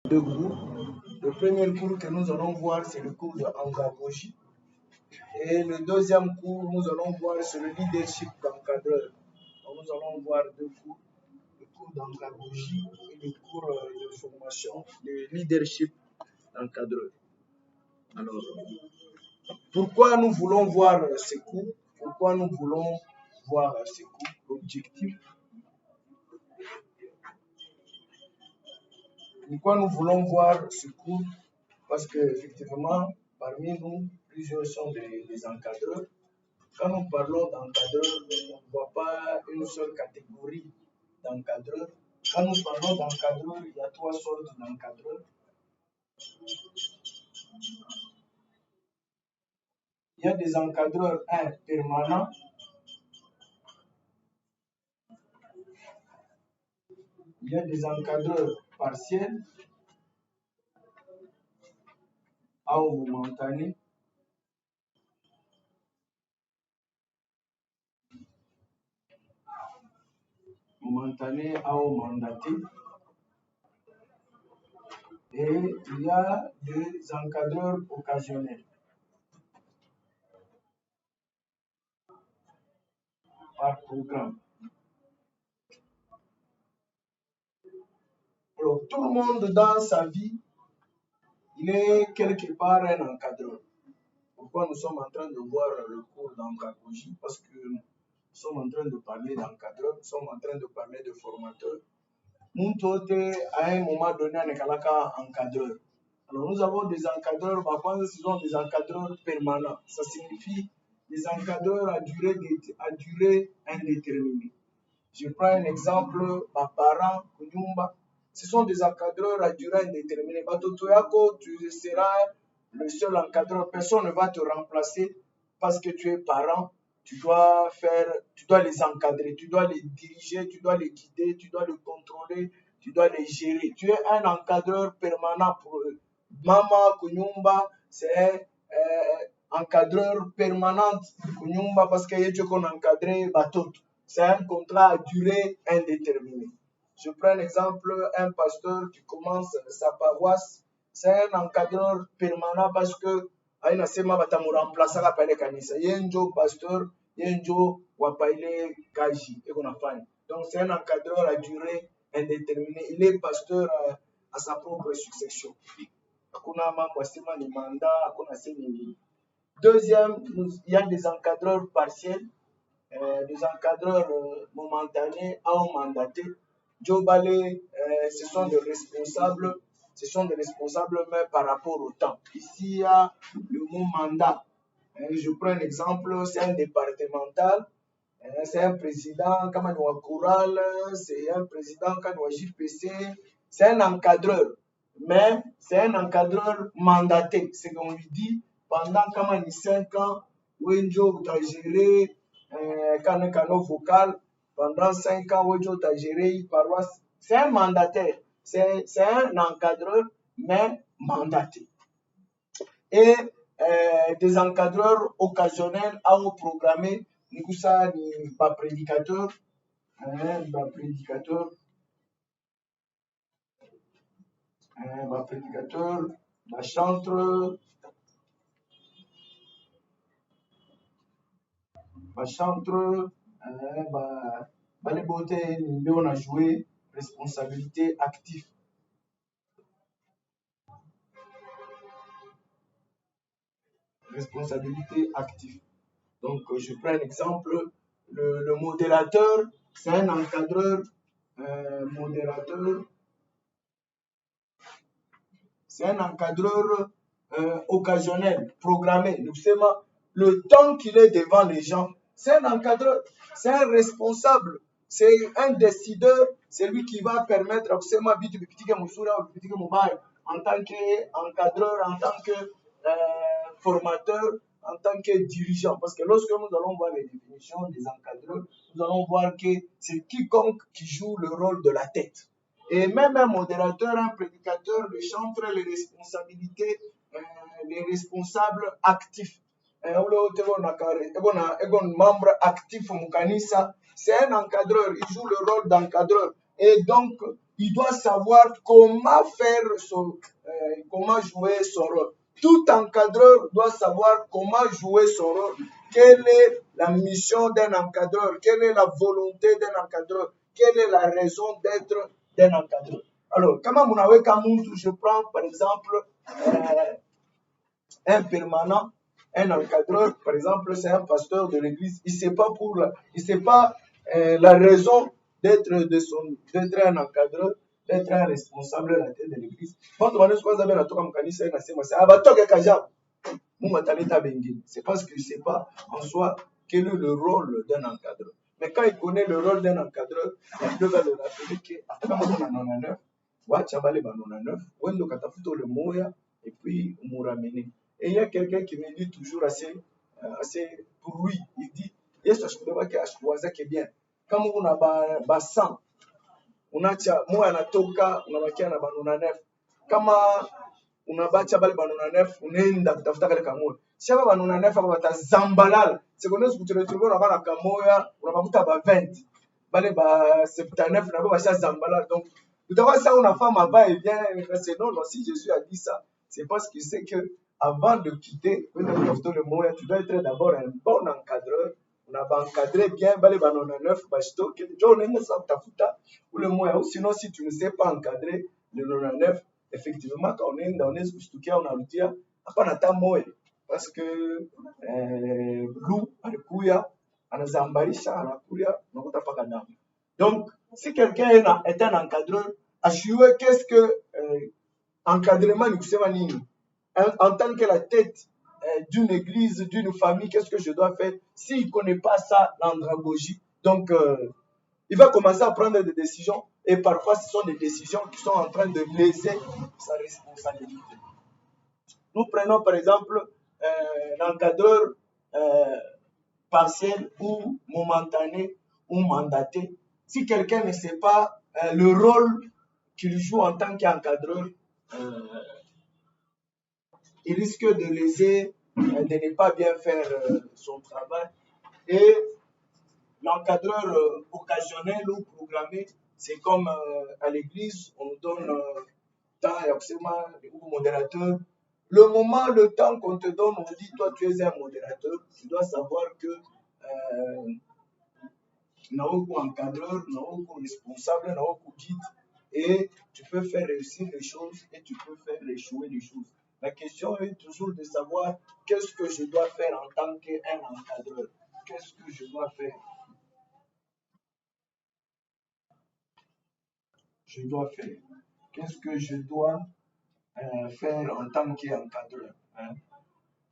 deux groupes. Le premier cours que nous allons voir, c'est le cours de andragogie. Et le deuxième cours, nous allons voir, c'est le leadership d'encadreur. Nous allons voir deux cours, le cours d'andragogie et le cours de formation de leadership d'encadreur. Alors, pourquoi nous voulons voir ces cours? Pourquoi nous voulons voir ces cours? L'objectif. Pourquoi nous voulons voir ce cours? Parce qu'effectivement, parmi nous, plusieurs sont des encadreurs. Quand nous parlons d'encadreurs, on ne voit pas une seule catégorie d'encadreurs. Quand nous parlons d'encadreurs, il y a trois sortes d'encadreurs. Il y a des encadreurs permanents. Il y a des encadreurs partiels ou momentanés. Momentanés ou mandatés. Et il y a des encadreurs occasionnels. Par programme. Alors, tout le monde dans sa vie, il est quelque part un encadreur. Pourquoi nous sommes en train de voir le cours d'andragogie? Parce que nous sommes en train de parler d'encadreur, nous sommes en train de parler de formateur. Nous tous, à un moment donné, on est encadreur. Alors, nous avons des encadreurs, parfois, ce sont des encadreurs permanents. Ça signifie des encadreurs à durée indéterminée. Je prends un exemple, mes parents, Kunyumba, ce sont des encadreurs à durée indéterminée. Batotoyako, tu seras le seul encadreur. Personne ne va te remplacer parce que tu es parent. Tu dois les encadrer, tu dois les diriger, tu dois les guider, tu dois les contrôler, tu dois les gérer. Tu es un encadreur permanent pour eux. Maman Kunyumba, c'est encadreur permanent Kunyumba parce qu'il y a qu'on encadré Batot. C'est un contrat à durée indéterminée. Je prends un exemple, un pasteur qui commence sa paroisse, c'est un encadreur permanent parce que aina sema batamuremplacer la pale kanisa. Yenjo pasteur, yenjo wapaile kaji et qu'on a fait. Donc c'est un encadreur à durée indéterminée. Il est pasteur à sa propre succession. Hakuna mambo sema ni mandat, hakuna sema ni. Deuxième, il y a des encadreurs partiels. Des encadreurs momentanés ou mandatés. Jobale, ce sont des responsables mais par rapport au temps. Ici, il y a le mot mandat. Je prends un exemple, c'est un départemental, c'est un président comme un Chorale, c'est un président comme un JPC, c'est un encadreur, mais c'est un encadreur mandaté. C'est qu'on lui dit pendant comme 5 ans, Wenjo, tu as géré canaux vocal pendant 5 ans, Wenjo, tu as géré une paroisse. C'est un mandataire, c'est un encadreur, mais mandaté. Et des encadreurs occasionnels ou programmés, nous ça ni pas prédicateur, la chantre, les beautés, on a joué responsabilité active. Responsabilité active. Donc, je prends un exemple. Le modérateur, c'est un encadreur modérateur. C'est un encadreur occasionnel, programmé. Nous savons le temps qu'il est devant les gens. C'est un encadreur, c'est un responsable, c'est un décideur, c'est lui qui va permettre en tant qu'encadreur, en tant que formateur, en tant que dirigeant. Parce que lorsque nous allons voir les définitions des encadreurs, nous allons voir que c'est quiconque qui joue le rôle de la tête. Et même un modérateur, un prédicateur, le chantre, les responsabilités, les responsables actifs. Un membre actif au Mukanisa, c'est un encadreur, il joue le rôle d'encadreur. Et donc, il doit savoir comment comment jouer son rôle. Tout encadreur doit savoir comment jouer son rôle. Quelle est la mission d'un encadreur? Quelle est la volonté d'un encadreur? Quelle est la raison d'être d'un encadreur? Alors, comment Munawe Kamuntu, je prends par exemple un permanent, un encadreur, par exemple, c'est un pasteur de l'église. Il ne sait pas la raison d'être un encadreur, d'être un responsable de la tête de l'église. C'est parce qu'il ne sait pas en soi quel est le rôle d'un encadreur. Mais quand il connaît le rôle d'un encadreur, il va le rappeler que et puis on ramener. Et il y a quelqu'un qui me dit toujours assez pour lui, il dit, Yesu ashikuwazake bien. Kama una ba 100, unacha moja anatoka unabakia na banuna 9. Kama unabacha bale banuna 9 unaenda kutafuta kale kamoja. Shaba banuna 9 aba batazambalala. Sekonezi kuturetrouver na bana kamoya, unabakuta ba 20. Bale ba 79 na ba zambala. Donc utakuwa ça una femme va et vient, c'est non, si Jésus a dit ça, c'est parce qu'il sait que avant de quitter, tu dois être d'abord un bon encadreur. On a encadré bien, ou le moyen. Sinon, si tu ne sais pas encadrer le 99, effectivement, quand on est dans les on a dit, parce que loup, donc, si quelqu'un est un encadreur, assurez qu'est-ce que encadrement en tant que la tête d'une église, d'une famille, qu'est-ce que je dois faire? S'il ne connaît pas ça, l'andragogie, donc il va commencer à prendre des décisions et parfois ce sont des décisions qui sont en train de léser sa responsabilité. Nous prenons par exemple l'encadreur partiel ou momentané ou mandaté. Si quelqu'un ne sait pas le rôle qu'il joue en tant qu'encadreur, il risque de léser, de ne pas bien faire son travail. Et l'encadreur occasionnel ou programmé, c'est comme à l'église, on nous donne temps et absolument ou modérateur. Le temps qu'on te donne, on dit, toi tu es un modérateur, tu dois savoir que Naoko encadreur, Naoko responsable, Naoko guide, et tu peux faire réussir les choses et tu peux faire échouer les choses. La question est toujours de savoir qu'est-ce que je dois faire en tant qu'un encadreur. Qu'est-ce que je dois faire? Qu'est-ce que je dois faire en tant qu'encadreur?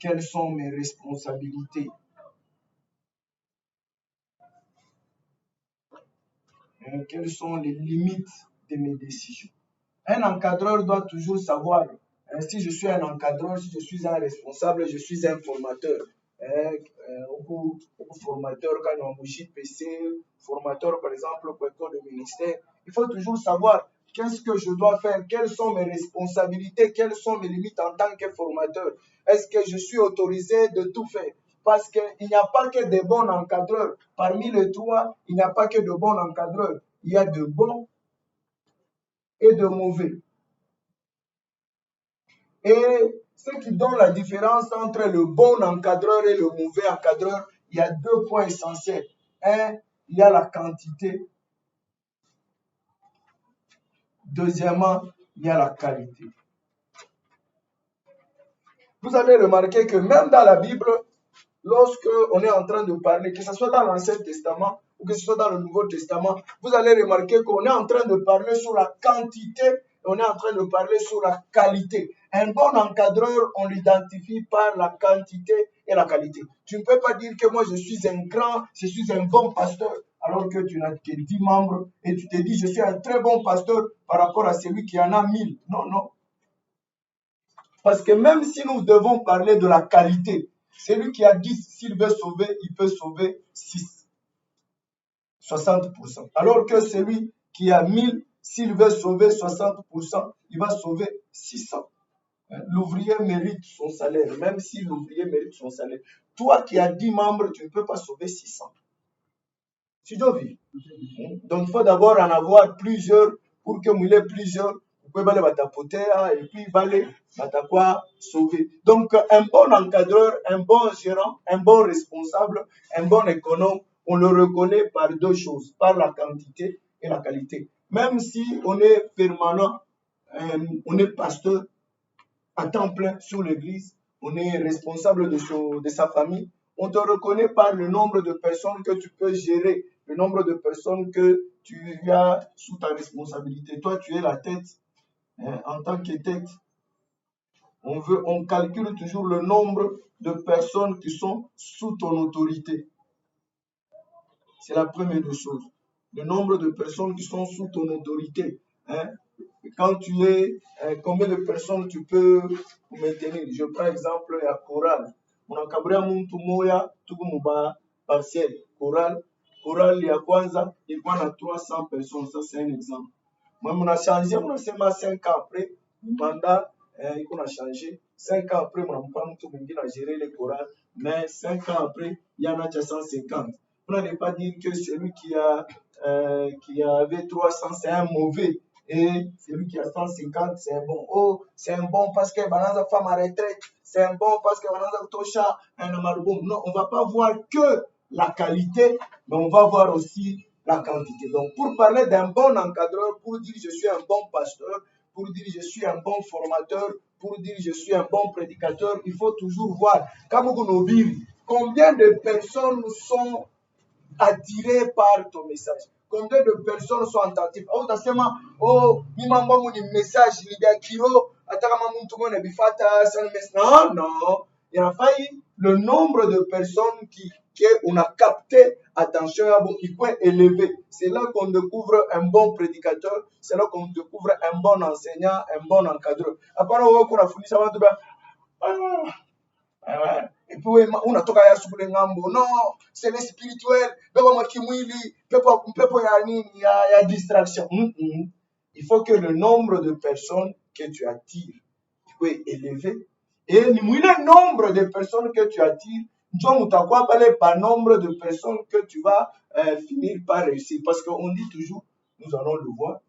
Quelles sont mes responsabilités? Quelles sont les limites de mes décisions? Un encadreur doit toujours savoir si je suis un encadreur, si je suis un responsable, je suis un formateur. Formateur quand on a JPC, formateur par exemple pour l'école de ministère. Il faut toujours savoir qu'est-ce que je dois faire, quelles sont mes responsabilités, quelles sont mes limites en tant que formateur. Est-ce que je suis autorisé de tout faire? Parce qu'il n'y a pas que de bons encadreurs. Parmi les trois, il n'y a pas que de bons encadreurs. Il y a de bons et de mauvais. Et ce qui donne la différence entre le bon encadreur et le mauvais encadreur, il y a deux points essentiels. Un, il y a la quantité. Deuxièmement, il y a la qualité. Vous avez remarqué que même dans la Bible, lorsque on est en train de parler, que ce soit dans l'Ancien Testament ou que ce soit dans le Nouveau Testament, vous allez remarquer qu'on est en train de parler sur la quantité et on est en train de parler sur la qualité. Un bon encadreur, on l'identifie par la quantité et la qualité. Tu ne peux pas dire que moi je suis un bon pasteur, alors que tu n'as que 10 membres et tu te dis je suis un très bon pasteur par rapport à celui qui en a 1000. Non. Parce que même si nous devons parler de la qualité, celui qui a 10, s'il veut sauver, il peut sauver 6. 60%. Alors que celui qui a 1000, s'il veut sauver 60%, il va sauver 600. L'ouvrier mérite son salaire, même si l'ouvrier mérite son salaire. Toi qui as 10 membres, tu ne peux pas sauver 600. Tu dois vivre. Donc il faut d'abord en avoir plusieurs pour que vous ait plusieurs, vous pouvez aller tapoter et puis aller quoi sauver. Donc, un bon encadreur, un bon gérant, un bon responsable, un bon économe, on le reconnaît par deux choses, par la quantité et la qualité. Même si on est permanent, on est pasteur à temps plein sur l'église, on est responsable de sa famille, on te reconnaît par le nombre de personnes que tu peux gérer, le nombre de personnes que tu as sous ta responsabilité. Toi, tu es la tête. En tant que tête, on calcule toujours le nombre de personnes qui sont sous ton autorité. C'est la première des choses. Le nombre de personnes qui sont sous ton autorité. Quand tu es, combien de personnes tu peux maintenir? Je prends exemple à Coral. On a kabria muntu moya tukumuba partiel. Coral ya kwanza ilikuwa na 300 personnes. Ça c'est un exemple. Moi, on a changé, on a seulement 5 ans après. Mandat, on a changé. 5 ans après, on a géré les chorales. Mais 5 ans après, il y en a déjà 150. On n'allait pas dire que celui qui avait 300, c'est un mauvais. Et celui qui a 150, c'est un bon. Oh, c'est un bon parce que Banana femme à retraite. C'est un bon parce que Banana Tosha un malboum. Non, on ne va pas voir que la qualité, mais on va voir aussi la quantité. Donc, pour parler d'un bon encadreur, pour dire je suis un bon pasteur, pour dire je suis un bon formateur, pour dire je suis un bon prédicateur, il faut toujours voir. Combien de personnes sont attirées par ton message? Combien de personnes sont attentives? Oh, dasema, oh, mimamba mon message, il y a kilo, atakama muntu mone bifata, non, non. Il a failli le nombre de personnes qu'on a capté, attention, il peut élever. C'est là qu'on découvre un bon prédicateur, c'est là qu'on découvre un bon enseignant, un bon encadreur. Après, on a fini ça va et puis on a toka ya sukule ngambo. Non, c'est le spirituel. Bebo makimwili, pepo ya distraction. Il faut que le nombre de personnes que tu attires soit élevé. Et le nombre de personnes que tu attires, par nombre de personnes que tu vas finir par réussir. Parce qu'on dit toujours, nous allons le voir,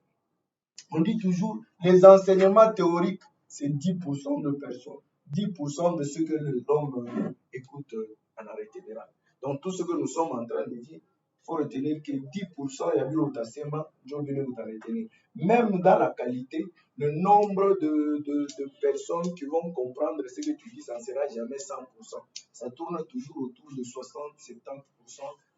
on dit toujours, les enseignements théoriques, c'est 10% de personnes. 10% de ce que l'homme écoute en arrêt général. Donc, tout ce que nous sommes en train de dire, il faut retenir que 10% il y a eu au tassement, retenir. Même dans la qualité, le nombre de personnes qui vont comprendre ce que tu dis, ça ne sera jamais 100%. Ça tourne toujours autour de 60-70%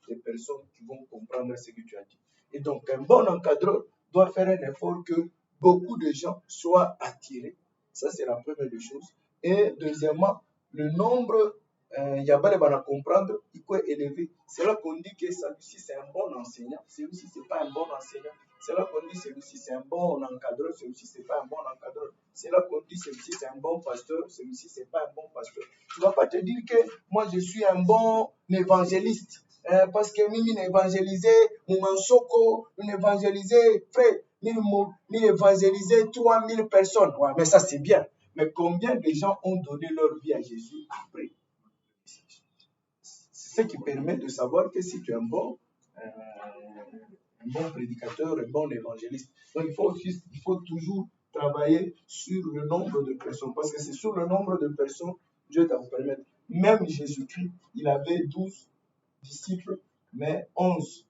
des personnes qui vont comprendre ce que tu as dit. Et donc, un bon encadreur doit faire un effort que beaucoup de gens soient attirés. Ça, c'est la première des choses. Et deuxièmement, le nombre, il y a pas de comprendre, il faut élever. C'est là qu'on dit que celui-ci, c'est un bon enseignant. Celui-ci, ce n'est pas un bon enseignant. C'est là qu'on dit celui-ci, c'est un bon encadreur. Celui-ci, ce n'est pas un bon encadreur. C'est là qu'on dit celui-ci, c'est un bon pasteur. Celui-ci, ce n'est pas un bon pasteur. Tu ne vas pas te dire que moi, je suis un bon évangéliste. Parce que Mimi n'a évangélisé Moumansoko, n'a évangélisé Frère, n'a évangélisé 3000 personnes. Ouais, mais ça, c'est bien. Mais combien de gens ont donné leur vie à Jésus après? C'est ce qui permet de savoir que si tu es un bon prédicateur, un bon évangéliste. Donc il faut toujours travailler sur le nombre de personnes. Parce que c'est sur le nombre de personnes que Dieu va vous permettre. Même Jésus-Christ, il avait 12 disciples, mais 11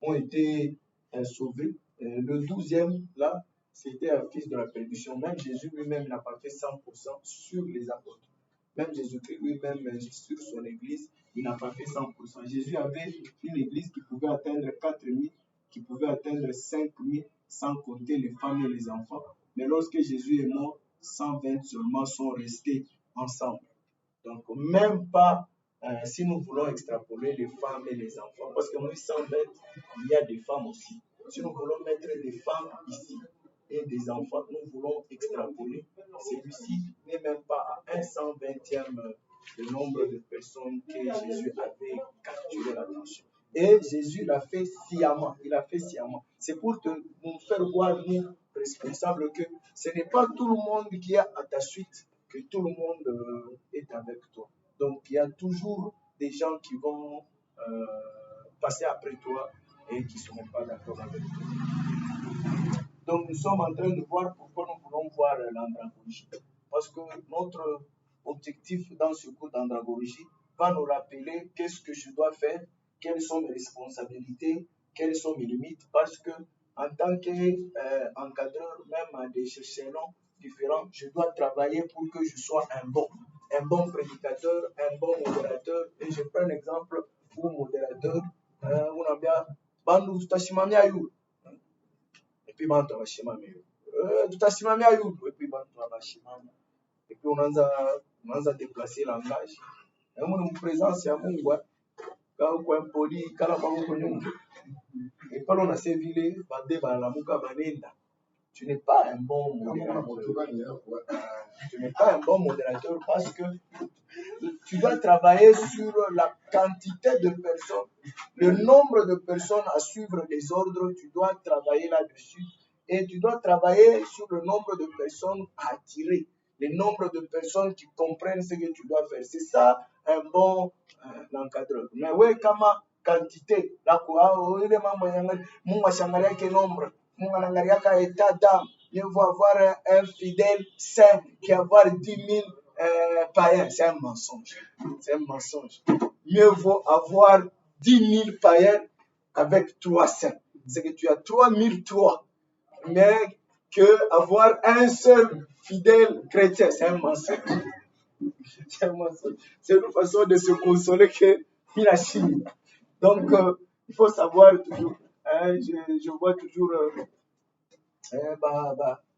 ont été sauvés. Le 12e, là, c'était un fils de la perdition. Même Jésus lui-même n'a pas fait 100% sur les apôtres. Même Jésus-Christ lui-même, sur son église, il n'a pas fait 100%. Jésus avait une église qui pouvait atteindre 4000, qui pouvait atteindre 5000, sans compter les femmes et les enfants. Mais lorsque Jésus est mort, 120 seulement sont restés ensemble. Donc, même pas, si nous voulons extrapoler les femmes et les enfants, parce que nous, 120, il y a des femmes aussi. Si nous voulons mettre des femmes ici et des enfants, nous voulons extrapoler. Celui-ci n'est même pas à 1/120e le nombre de personnes que Jésus avait capturé l'attention. Et Jésus l'a fait sciemment. Il a fait sciemment. C'est pour nous faire voir, nous, responsables, que ce n'est pas tout le monde qui est à ta suite, que tout le monde est avec toi. Donc, il y a toujours des gens qui vont passer après toi et qui ne seront pas d'accord avec toi. Donc nous sommes en train de voir pourquoi nous voulons voir l'andragogie. Parce que notre objectif dans ce cours d'andragogie va nous rappeler qu'est-ce que je dois faire, quelles sont mes responsabilités, quelles sont mes limites, parce que en tant qu'encadreur, même à des échelons différents, je dois travailler pour que je sois un bon prédicateur, un bon modérateur. Et je prends un exemple pour modérateur, unaambia bandu tutasimamia yule et puis bantu wasimame yule, tutasimamia yule et puis bantu wasimame et puis unaanza déplacer langage. Mu présence ya Mungu kwa impoli kala kwa nyumba et pas on a sévillé bande balamuka banenda. Tu n'es pas un bon modérateur. Tu n'es pas un bon modérateur parce que tu dois travailler sur la quantité de personnes, le nombre de personnes à suivre les ordres, tu dois travailler là-dessus. Et tu dois travailler sur le nombre de personnes à attirer, le nombre de personnes qui comprennent ce que tu dois faire. C'est ça un bon encadreur. Mais oui, comme quantité, là quoi, Mungu ashangalia ke nombre, Mungu anaangalia ka état d'âme. Mieux vaut avoir un fidèle saint qu'avoir 10 000 païens. C'est un mensonge. C'est un mensonge. Mieux vaut avoir 10 000 païens avec 3 saints. C'est que tu as 3003, mais que avoir un seul fidèle chrétien, c'est un mensonge. C'est un mensonge. C'est une façon de se consoler que il a chimie. Donc, il faut savoir toujours. Je vois toujours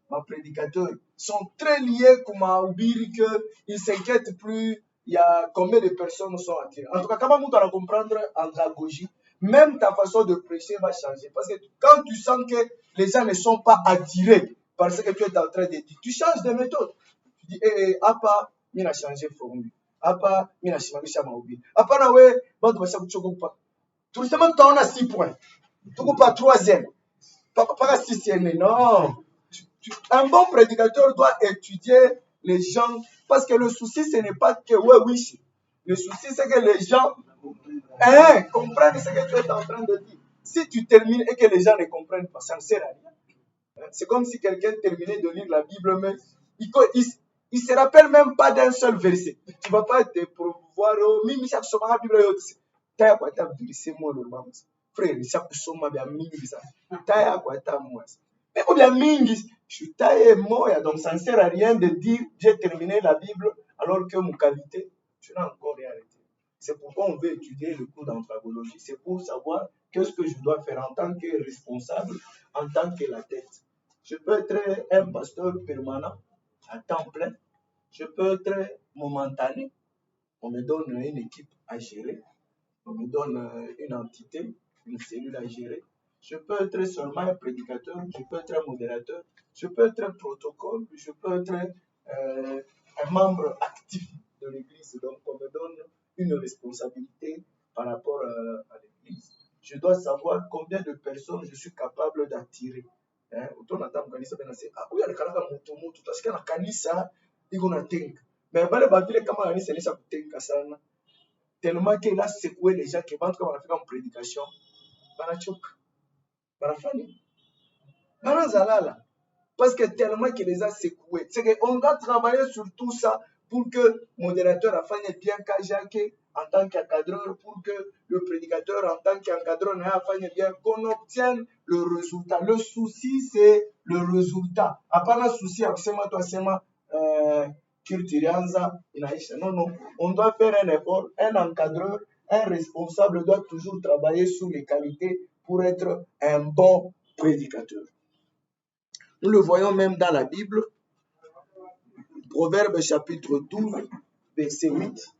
ma prédicateur sont très liés comme à Ubiri qu'ils ne s'inquiètent plus. Il y a combien de personnes sont attirées. En tout cas, comment tu vas comprendre andragogie, même ta façon de prêcher va changer. Parce que quand tu sens que les gens ne sont pas attirés par ce que tu es en train de dire, tu changes de méthode. Tu dis, apa, il a changé de formule. Apa, il a changé de formule. Apa, na we, bon, tu vas changer de pas. Tout simplement, tu as 6 points. Tu n'as pas 3e. Pas 6e, non. Un bon prédicateur doit étudier les gens, parce que le souci, ce n'est pas que oui. Le souci, c'est que les gens comprennent ce que tu es en train de dire. Si tu termines et que les gens ne comprennent pas, ça ne sert à rien. C'est comme si quelqu'un terminait de lire la Bible, mais il ne se rappelle même pas d'un seul verset. Tu ne vas pas te pouvoir, mimi chaque soir la Bible, t'as quoi t'as verset moi normalement. Frère, chaque soir bien mingi ça. T'as quoi t'as moi. Mais ou bien mingi, je t'ai moi, donc ça ne sert à rien de dire j'ai terminé la Bible alors que mon qualité, tu n'as encore rien arrêté. C'est pourquoi on veut étudier le cours d'andragologie. C'est pour savoir qu'est-ce que je dois faire en tant que responsable, en tant que la tête. Je peux être un pasteur permanent, à temps plein. Je peux être momentané. On me donne une équipe à gérer. On me donne une entité, une cellule à gérer. Je peux être seulement un prédicateur, je peux être un modérateur, je peux être un protocole, je peux être un membre actif de l'Église. Donc, on me donne une responsabilité par rapport à l'Église. Je dois savoir combien de personnes je suis capable d'attirer. Utonataka kanisa benase huyu alikalaka mtu utasikia na kanisa iko na tenga, mais bale bavile kama kanisa ilisha kutenga sana tellement qu'il a secoué les gens qui vont comme on a fait en prédication banachoka banafani banazalala parce que tellement qu'il les a secoués. C'est qu'on doit travailler sur tout ça pour que le modérateur afanye bien kajake en tant qu'encadreur, pour que le prédicateur en tant qu'encadreur afanye bien, qu'on obtienne le résultat. Le souci, c'est le résultat. Apana souci, akusema toi sema kirtirianza inaisha. Non. On doit faire un effort. Un encadreur, un responsable doit toujours travailler sur les qualités pour être un bon prédicateur. Nous le voyons même dans la Bible. Proverbe chapitre 12, verset 8.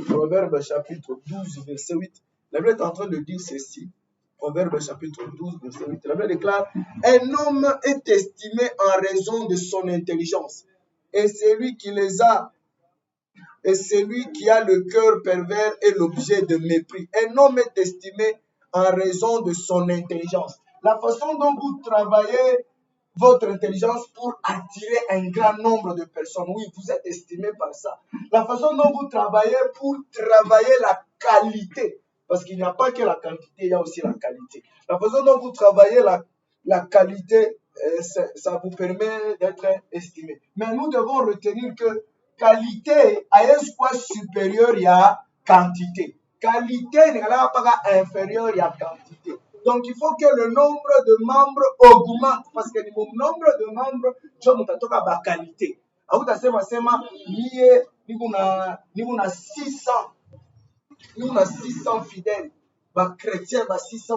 Proverbe chapitre 12, verset 8. La Bible est en train de dire ceci. Proverbe chapitre 12, verset 8. La Bible déclare: un homme est estimé en raison de son intelligence. Et celui qui a le cœur pervers est l'objet de mépris. Un homme est estimé en raison de son intelligence. La façon dont vous travaillez votre intelligence pour attirer un grand nombre de personnes. Oui, vous êtes estimé par ça. La façon dont vous travaillez pour travailler la qualité. Parce qu'il n'y a pas que la quantité, il y a aussi la qualité. La façon dont vous travaillez la qualité ça vous permet d'être estimé. Mais nous devons retenir que qualité a un quoi supérieur à quantité. Qualité n'est pas inférieure à quantité. Donc il faut que le nombre de membres augmente parce que le nombre de membres, je me tatoka ba qualité. Akutasema sema ni kuna 600 nous, on a 600 fidèles. Chrétiens, 600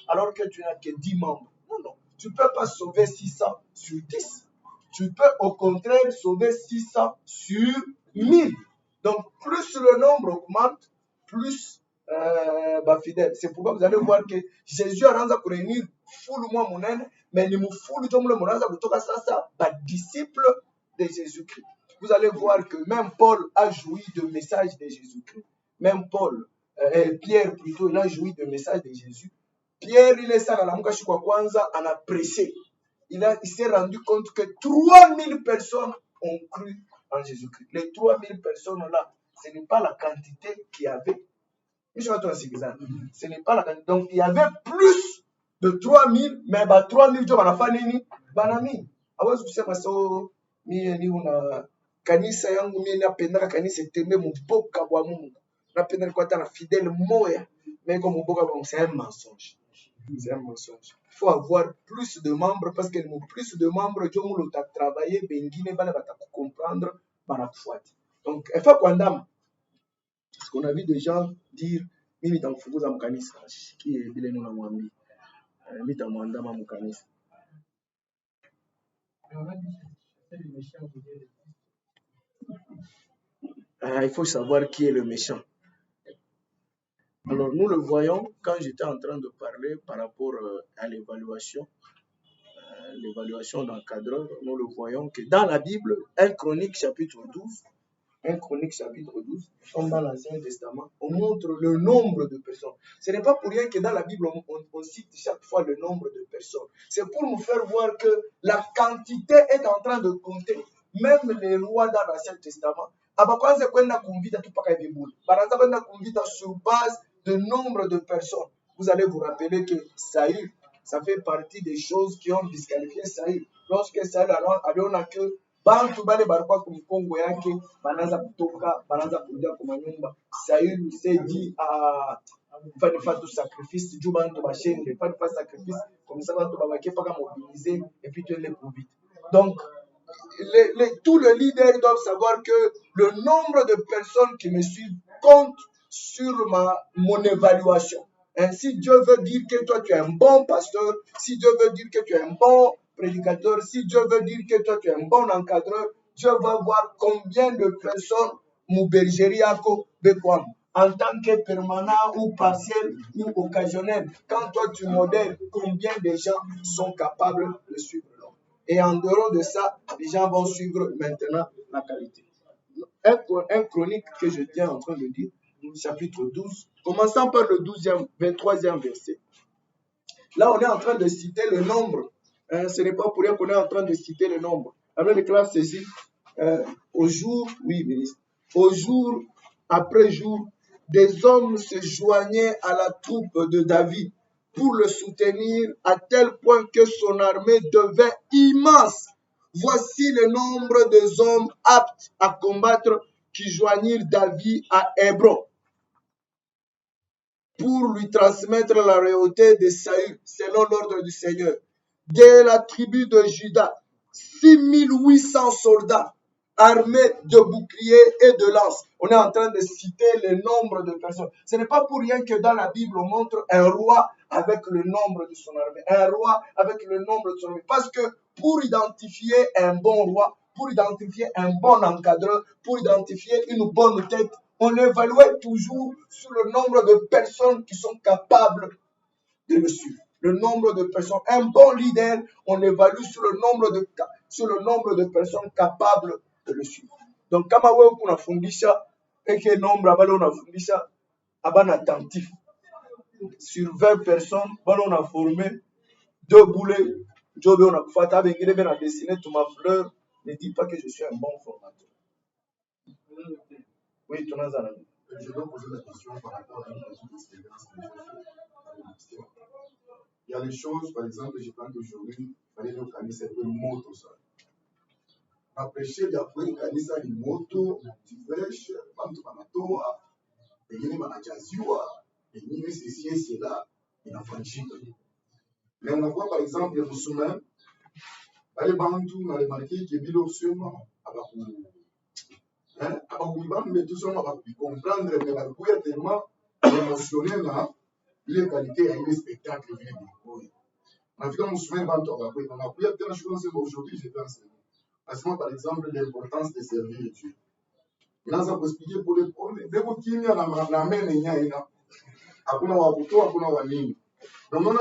alors que tu n'as que 10 membres. Non, non. Tu ne peux pas sauver 600 sur 10. Tu peux au contraire sauver 600 sur 1000. Donc, plus le nombre augmente, plus fidèles. C'est pourquoi vous allez voir que Jésus a rendu pour réunir foule moi mon aine, mais il me foule tout le monde disciple de Jésus-Christ. Vous allez voir que même Paul a joui de message de Jésus-Christ. Même Paul, Pierre plutôt, il a joui de message de Jésus. Pierre, il est ça dans la Mukashi kwa kwanza, en a pressé. Il s'est rendu compte que 3000 personnes ont cru en Jésus-Christ. Les 3000 personnes-là, ce n'est pas la quantité qu'il y avait. Ce n'est pas la quantité. Donc, il y avait plus de 3000, mais 3000, tu vas faire nini? Banami. Avant, je sais pas ça, ni una kanisa yangu mimi napenda kanisa tembe mboka bwa Mungu. Napenda kwa tana fidèle moya. Mais comme mboka bwa c'est un mensonge. C'est un mensonge. Il faut avoir plus de membres parce que plus de membres tu mu lota travailler bengine bana bata comprendre bana kufuata. Donc il faut kwandama. Parce qu'on a vu des gens dire mimi nitamfukuza mkanisa. Shikie vile nuna mwambie. Mimi nitamwandama mkanisa. Il faut savoir qui est le méchant. Alors, nous le voyons quand j'étais en train de parler par rapport à l'évaluation d'encadreur. Nous le voyons que dans la Bible, 1 Chronique chapitre 12, comme dans l'Ancien Testament, on montre le nombre de personnes. Ce n'est pas pour rien que dans la Bible, on cite chaque fois le nombre de personnes. C'est pour nous faire voir que la quantité est en train de compter. Même les lois dans l'Ancien Testament, sur base de nombre de personnes. Vous allez vous rappeler que Saül, ça fait partie des choses qui ont disqualifié Saül. Lorsque Saül aliona que bantu bale balikuwa kumkongo yake banaanza kutoka banaanza kurudia kwa manyumba, Saül s'est dit fani fatu sacrifice juu bantu bashende fani fatu sacrifice comme ça bantu babake paka mobiliser et puis tu les plus vite. Donc tous les leaders doivent savoir que le nombre de personnes qui me suivent compte sur mon évaluation. Si Dieu veut dire que toi tu es un bon pasteur, si Dieu veut dire que tu es un bon prédicateur, si Dieu veut dire que toi tu es un bon encadreur, Dieu va voir combien de personnes mon bergerie en tant que permanent ou partiel ou occasionnel. Quand toi tu modèles, combien de gens sont capables de suivre l'homme. Et en dehors de ça, les gens vont suivre maintenant la qualité. Un chronique que je tiens en train de dire, chapitre 12, commençant par le 23e verset. Là, on est en train de citer le nombre. Ce n'est pas pour rien qu'on est en train de citer le nombre. Avec les classes ici, au jour après jour, des hommes se joignaient à la troupe de David pour le soutenir à tel point que son armée devint immense. Voici le nombre des hommes aptes à combattre qui joignirent David à Hébron pour lui transmettre la royauté de Saül selon l'ordre du Seigneur. De la tribu de Juda, 6800 soldats armés de boucliers et de lances. On est en train de citer le nombre de personnes. Ce n'est pas pour rien que dans la Bible, on montre un roi avec le nombre de son armée. Un roi avec le nombre de son armée. Parce que pour identifier un bon roi, pour identifier un bon encadreur, pour identifier une bonne tête, on évaluait toujours sur le nombre de personnes qui sont capables de le suivre. Le nombre de personnes. Un bon leader, on l'évalue sur le nombre de personnes capables de le suivre. Donc, kama wewe unafundisha eke nombre abale unafundisha abana attentif. Sur 20 personnes, bale on a formé 2 boulets, jobe on a kufata bengine ben a dessiné tout ma fleur. Ne dis pas que je suis un bon formateur. Oui, tu n'as rien. Je dois poser la question par rapport à une expérience que j'ai faite. Il y a des choses, par exemple, je pense qu'aujourd'hui, il fallait le canisa de moto. Après, il y a un canisa de moto, diverse, bantu banatoa, pengine banajaziwa, pengine ceci et cela, inafanyika. Mais on voit par exemple les musulmans, les bantu, on a remarqué que bilo seulement, abakubibambe tout seulement comprendre, mais bakuya tellement émotionnel là, ile qualité ya ile spectacle vile bilikoyo. Nafika musulmani bantu abakuya, nakuya tena je pense aujourd'hui je vais enseigner. Parce que par exemple l'importance de servir Dieu. Inaanza kuexpliquer pour les pommes, deko kimya na mene nyaina. Hakuna wakutoa, hakuna wanini. Donc on a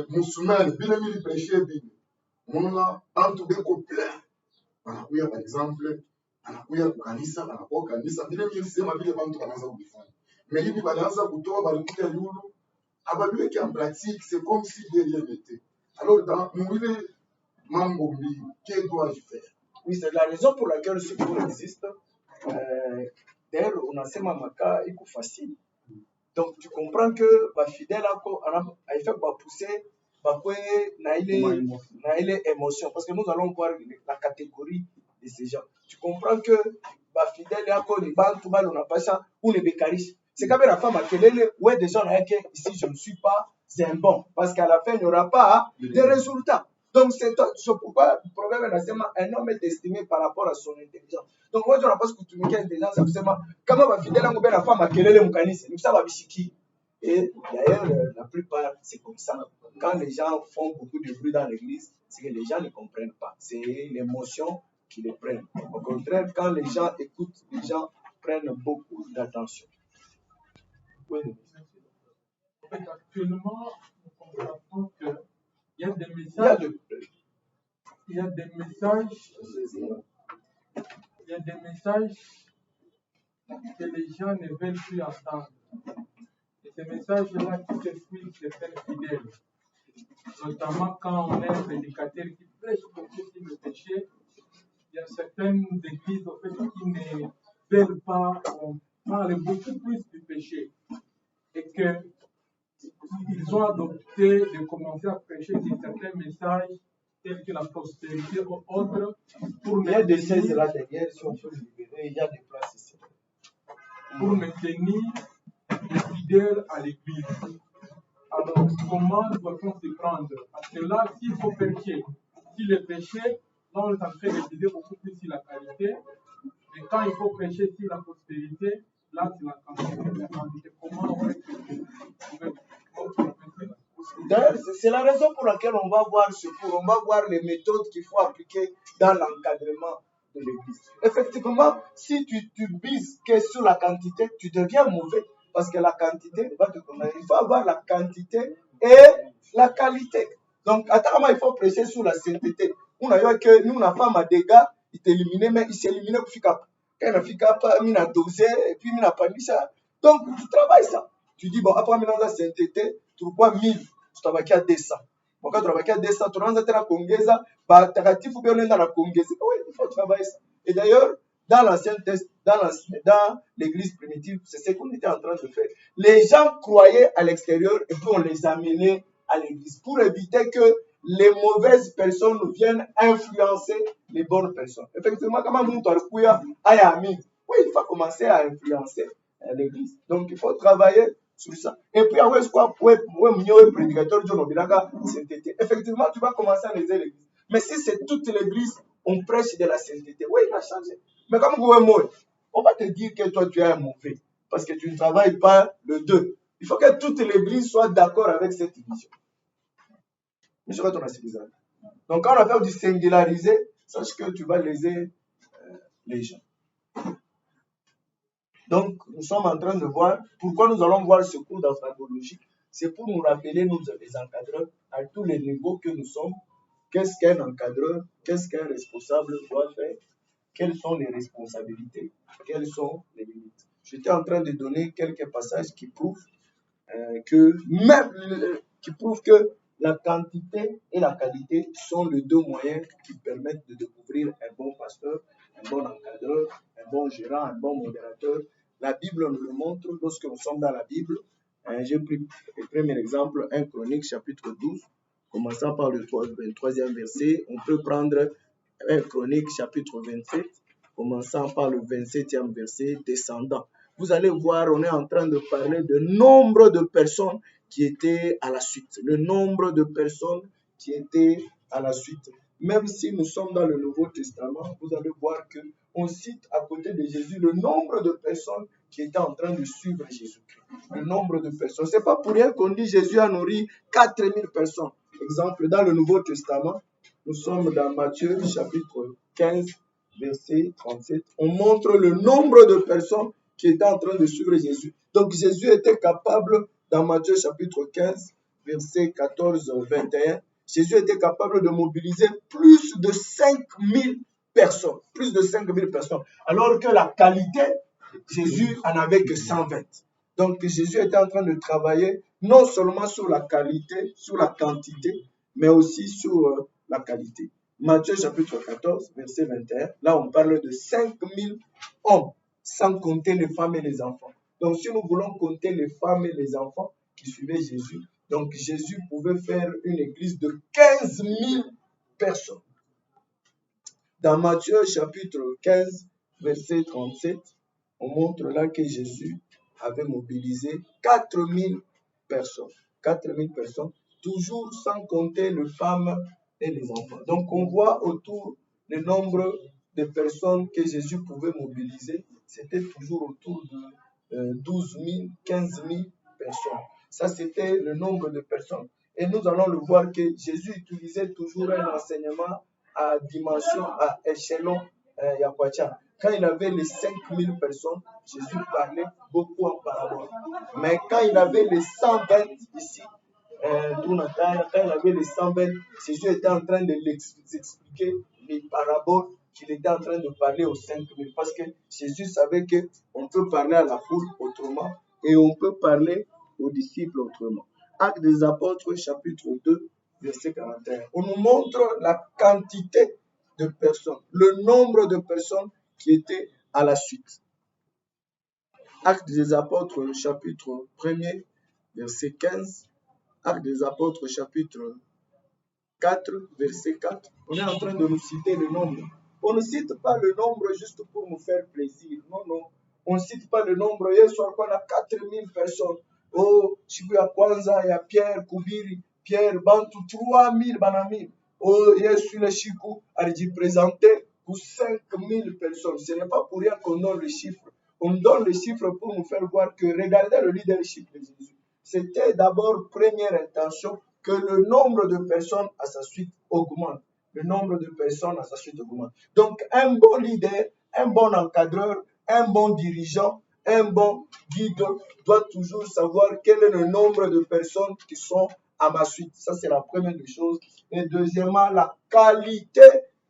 musulmani bile mili prêcher Bible. On a bantu beko plein. Anakuya par exemple, anakuya kukanisa, anakuwa kanisa bile mili sema bile bantu wanaanza kufanya. Mais hivi walianza kutoa balikuta yulu, ababiweke en pratique, c'est comme si de rien n'était. Alors dans mwile mambo mbili, que dois-je faire? Oui, c'est la raison pour laquelle ce cours existe. D'ailleurs, on a ces mamaka, il est facile. Donc, tu comprends que bah, fidèle il fait pas pousser, bah, na il émotion. Parce que nous allons voir la catégorie de ces gens. Tu comprends que bah, fidèle les banques, tout mal, on a pas ça, ou les bécaristes. C'est quand même la femme à quelle ouais, des gens ici, je ne suis pas, c'est un bon. Parce qu'à la fin, il n'y aura pas de résultats. Donc, c'est pourquoi le problème est un homme est estimé par rapport à son intelligence. Donc, moi, je ne pense que tu me dis intelligence, c'est comment va fidèle à la femme à quelle est le mécanisme. Ça va bisiki. Et d'ailleurs, la plupart, c'est comme ça. Quand les gens font beaucoup de bruit dans l'église, c'est que les gens ne comprennent pas. C'est l'émotion qui les prennent. Au contraire, quand les gens écoutent, les gens prennent beaucoup d'attention. Oui. En fait, actuellement, nous constatons qu'il y a des messages. Il y a des messages que les gens ne veulent plus entendre. Et ces messages-là qui s'expriment certains fidèles. Notamment quand on est un prédicateur qui prêche beaucoup sur le péché, il y a certaines églises en fait, qui ne veulent pas qu'on parle beaucoup plus du péché. Et qu'ils ont adopté de commencer à prêcher certains messages tels que la prospérité ou autres. Il y a des 16 là derrière, si on peut libérer, il y a des places ici. Pour maintenir les fidèles à l'église. Alors, comment doit-on s'y prendre? Parce que là, s'il faut prêcher, si le péché, là, on est en train de viser beaucoup plus sur la qualité. Et quand il faut prêcher sur la prospérité, là, c'est la quantité. Comment on fait? D'ailleurs, c'est la raison pour laquelle on va voir ce cours, on va voir les méthodes qu'il faut appliquer dans l'encadrement de l'église. Effectivement, si tu bises que sur la quantité, tu deviens mauvais. Parce que la quantité va te donner. Il faut avoir la quantité et la qualité. Donc, attends, il faut prêcher sur la sainteté. On a vu que nous, on n'a pas ma dégâts, il t'éliminait, mais il s'est éliminé pour FICAP. Quand il a FICAP, il a dosé, et puis il n'a pas mis ça. Donc, tu travailles ça. Tu dis, bon, après, maintenant, la sainteté, tu vois 1000, tu travailles à 200. Bon, quand tu travailles à 200, tu rentres à la Congéza, bah, tu as ou bien on est dans la Congéza. Oui, il faut travailler ça. Et d'ailleurs, dans l'église primitive, c'est ce qu'on était en train de faire. Les gens croyaient à l'extérieur et puis on les amenait à l'église pour éviter que les mauvaises personnes viennent influencer les bonnes personnes. Effectivement, quand même, oui, il faut commencer à influencer l'église. Donc, il faut travailler sur ça. Et puis, effectivement, tu vas commencer à léser l'église. Mais si c'est toute l'église, on prêche de la sainteté, oui, il va changer. Mais comme vous êtes on va te dire que toi, tu es un mauvais. Parce que tu ne travailles pas le 2. Il faut que toute l'église soit d'accord avec cette vision. Donc, quand on a fait du singulariser, sache que tu vas léser les gens. Donc, nous sommes en train de voir pourquoi nous allons voir ce cours d'anthropologie. C'est pour nous rappeler, nous, les encadreurs, à tous les niveaux que nous sommes, qu'est-ce qu'un encadreur, qu'est-ce qu'un responsable doit faire, quelles sont les responsabilités, quelles sont les limites. J'étais en train de donner quelques passages qui prouvent que la quantité et la qualité sont les deux moyens qui permettent de découvrir un bon pasteur, un bon encadreur, un bon gérant, un bon modérateur. La Bible nous le montre lorsque nous sommes dans la Bible. J'ai pris le premier exemple, 1 Chronique chapitre 12, commençant par le 23e verset. On peut prendre 1 Chronique chapitre 27, commençant par le 27e verset, descendant. Vous allez voir, on est en train de parler de nombre de personnes qui étaient à la suite. Le nombre de personnes qui étaient à la suite. Même si nous sommes dans le Nouveau Testament, vous allez voir qu'on cite à côté de Jésus le nombre de personnes qui étaient en train de suivre Jésus-Christ. Le nombre de personnes. Ce n'est pas pour rien qu'on dit Jésus a nourri 4000 personnes. Exemple, dans le Nouveau Testament, nous sommes dans Matthieu chapitre 15, verset 37. On montre le nombre de personnes qui étaient en train de suivre Jésus. Donc Jésus était capable, dans Matthieu chapitre 15, verset 14-21, Jésus était capable de mobiliser plus de 5000 personnes. Plus de 5000 personnes. Alors que la qualité, Jésus n'en avait que 120. Donc Jésus était en train de travailler non seulement sur la qualité, sur la quantité, mais aussi sur la qualité. Matthieu chapitre 14, verset 21, là on parle de 5000 hommes, sans compter les femmes et les enfants. Donc si nous voulons compter les femmes et les enfants qui suivaient Jésus, donc Jésus pouvait faire une église de 15 000 personnes. Dans Matthieu chapitre 15, verset 37, on montre là que Jésus avait mobilisé 4000 personnes. 4000 personnes, toujours sans compter les femmes et les enfants. Donc on voit autour le nombre de personnes que Jésus pouvait mobiliser. C'était toujours autour de 12 000, 15 000 personnes. Ça, c'était le nombre de personnes. Et nous allons le voir que Jésus utilisait toujours un enseignement à dimension, à échelon Yakwacha. Quand il avait les 5000 personnes, Jésus parlait beaucoup en parabole. Mais quand il avait les 120 ici, quand il avait les 120, Jésus était en train de l'expliquer les paraboles qu'il était en train de parler aux 5000. Parce que Jésus savait qu'on peut parler à la foule autrement et on peut parler aux disciples autrement. Actes des Apôtres, chapitre 2, verset 41. On nous montre la quantité de personnes, le nombre de personnes qui étaient à la suite. Actes des Apôtres, chapitre 1er, verset 15. Actes des Apôtres, chapitre 4, verset 4. On est en train de nous citer le nombre. On ne cite pas le nombre juste pour nous faire plaisir. Non, non. On ne cite pas le nombre. Hier soir, on a 4000 personnes. Oh, Shibuya Kwanza, il y a Pierre, Koubiri, Pierre, Bantu, 3000 banamil. Oh, hier sur le Chikou, a dit présenté pour 5000 personnes. Ce n'est pas pour rien qu'on donne les chiffres. On donne les chiffres pour nous faire voir que regardez le leadership de Jésus. C'était d'abord première intention que le nombre de personnes à sa suite augmente. Le nombre de personnes à sa suite augmente. Donc, un bon leader, un bon encadreur, un bon dirigeant, un bon guide doit toujours savoir quel est le nombre de personnes qui sont à ma suite. Ça, c'est la première des choses. Et deuxièmement, la qualité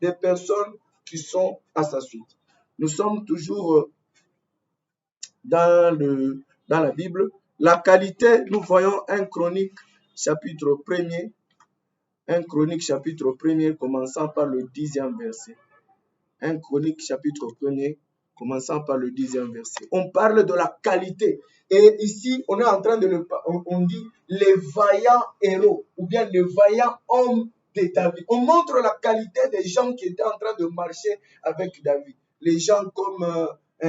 des personnes qui sont à sa suite. Nous sommes toujours dans la Bible. La qualité, nous voyons 1 Chronique chapitre 1er. 1 Chronique chapitre 1er commençant par le 10e verset. 1 Chronique chapitre 1er commençant par le 10e verset. On parle de la qualité. Et ici, on est en train on dit les vaillants héros ou bien les vaillants hommes de David. On montre la qualité des gens qui étaient en train de marcher avec David. Les gens comme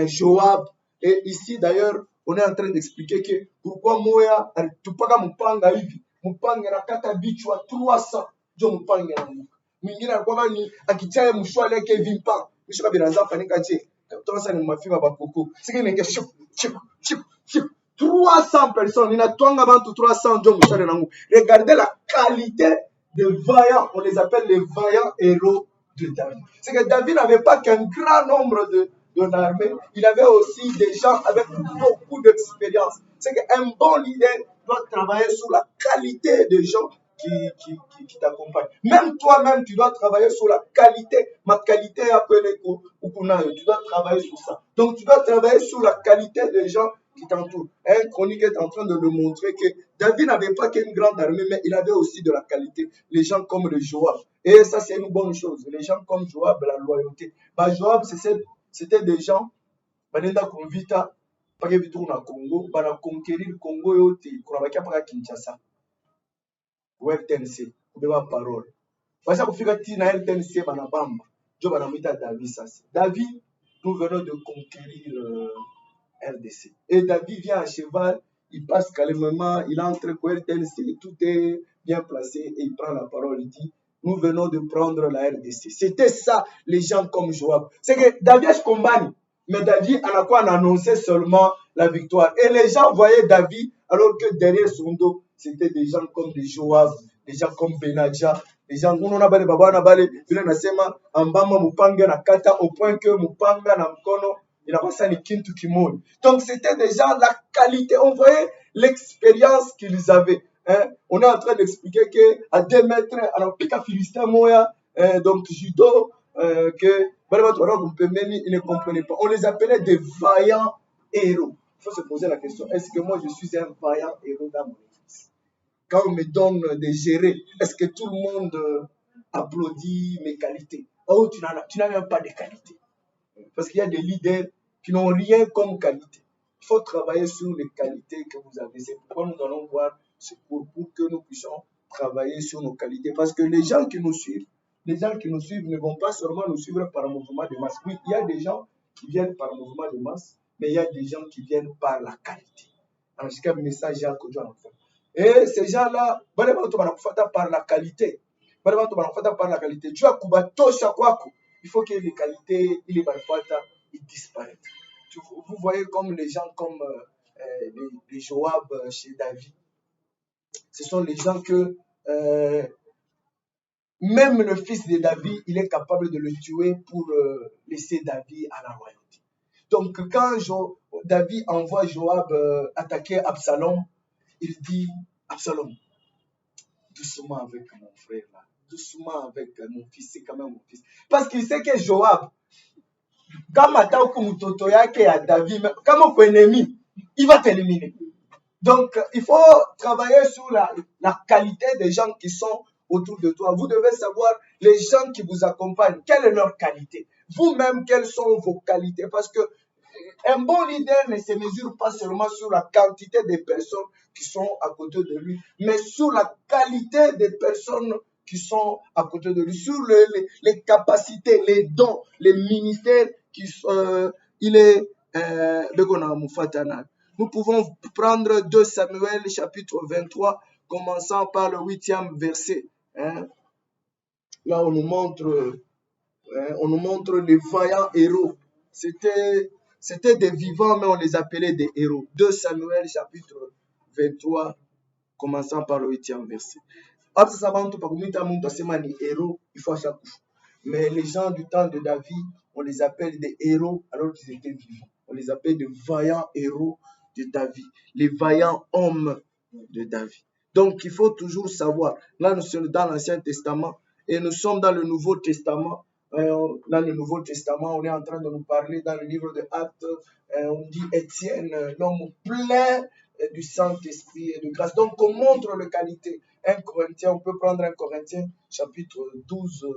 Joab. Et ici, d'ailleurs, on est en train d'expliquer que pourquoi Moya, Tupaka Mupanga hivi, Mupanga Rakata Bichwa 300, Jo Mupanga na Muka. Mwingine alikuwa ni akichaye mshwale yake vimpa. Mshika biraza fanika che. Tosa ni mafiba bakoko. Siki nenge chip. 300 personnes, il a twanga bantu 300 Jo mshwale na Muka. Regardez la qualité des vaillants, on les appelle les vaillants héros de David. C'est que David n'avait pas qu'un grand nombre de l'armée, il avait aussi des gens avec beaucoup d'expérience. C'est qu'un bon leader doit travailler sur la qualité des gens qui t'accompagnent. Même toi-même, tu dois travailler sur la qualité. Ma qualité est appelée Ukunayo. Tu dois travailler sur ça. Donc, tu dois travailler sur la qualité des gens qui t'entourent. Un chronique est en train de le montrer que David n'avait pas qu'une grande armée, mais il avait aussi de la qualité. Les gens comme le Joab. Et ça, c'est une bonne chose. Les gens comme Joab, la loyauté. Joab, c'était des gens, Banenda Convita, Pas que vitu na Congo, bana conquérir Congo yote, kuna bakia paka Kinshasa. Ou RTNC, kubeba parole. Basa kufika ti na RTNC bana bamba. Jo bana muita David sasa. David, nous venons de conquérir RDC. Et David vient à cheval, il passe calmement, il entre au RTNC, tout est bien placé et il prend la parole, il dit nous venons de prendre la RDC. C'était ça, les gens comme Joab. C'est que David combat, mais David en a quoi annonçait seulement la victoire. Et les gens voyaient David, alors que derrière son dos, c'était des gens comme des Joab, des gens comme Benadja, les gens qui ont bale baba na bale, vile nasema ambama mupanga na kata au point que mupanga na mkono il a passé ni kintu kimoni. Donc c'était déjà la qualité, on voyait l'expérience qu'ils avaient. Hein? On est en train d'expliquer que à 2 mètres, alors pika philistin moya, donc judo, que ils ne comprenaient pas. On les appelait des vaillants héros. Il faut se poser la question, est-ce que moi je suis un vaillant héros dans mon église? Quand on me donne de gérer, est-ce que tout le monde applaudit mes qualités? Oh, tu n'as même pas de qualité. Parce qu'il y a des leaders qui n'ont rien comme qualité. Il faut travailler sur les qualités que vous avez. C'est pourquoi nous allons voir ce cours pour que nous puissions travailler sur nos qualités. Parce que les gens qui nous suivent ne vont pas seulement nous suivre par un mouvement de masse. Oui, il y a des gens qui viennent par un mouvement de masse, mais il y a des gens qui viennent par la qualité. Alors, c'est un message à côté. Et ces gens-là, par la qualité. Par la qualité. Dieu a kubato chakwako. Il faut que les qualités, ils disparaissent. Vous voyez comme les gens comme les Joab chez David. Ce sont les gens que même le fils de David, il est capable de le tuer pour laisser David à la royauté. Donc quand David envoie Joab attaquer Absalom, il dit Absalom, doucement avec mon frère là, doucement avec mon fils, c'est quand même mon fils. Parce qu'il sait que Joab, quand Matauku Mutoto yake à David, comme mon ennemi, il va t'éliminer. Donc, il faut travailler sur la qualité des gens qui sont autour de toi. Vous devez savoir les gens qui vous accompagnent, quelle est leur qualité. Vous-même, quelles sont vos qualités. Parce que un bon leader ne se mesure pas seulement sur la quantité des personnes qui sont à côté de lui, mais sur la qualité des personnes qui sont à côté de lui, sur les capacités, les dons, les ministères qui sont, nous pouvons prendre 2 Samuel chapitre 23, commençant par le 8e verset. Hein. Là, on nous montre les vaillants héros. C'était des vivants, mais on les appelait des héros. 2 Samuel chapitre 23, commençant par le 8e verset. Mais les gens du temps de David, on les appelle des héros alors qu'ils étaient vivants. On les appelle des vaillants héros de David, les vaillants hommes de David. Donc, il faut toujours savoir. Là, nous sommes dans l'Ancien Testament et nous sommes dans le Nouveau Testament. Dans le Nouveau Testament, on est en train de nous parler dans le livre de Actes. On dit Étienne, l'homme plein du Saint-Esprit et de grâce. Donc, on montre les qualités. 1 Corinthiens, on peut prendre 1 Corinthiens chapitre 12,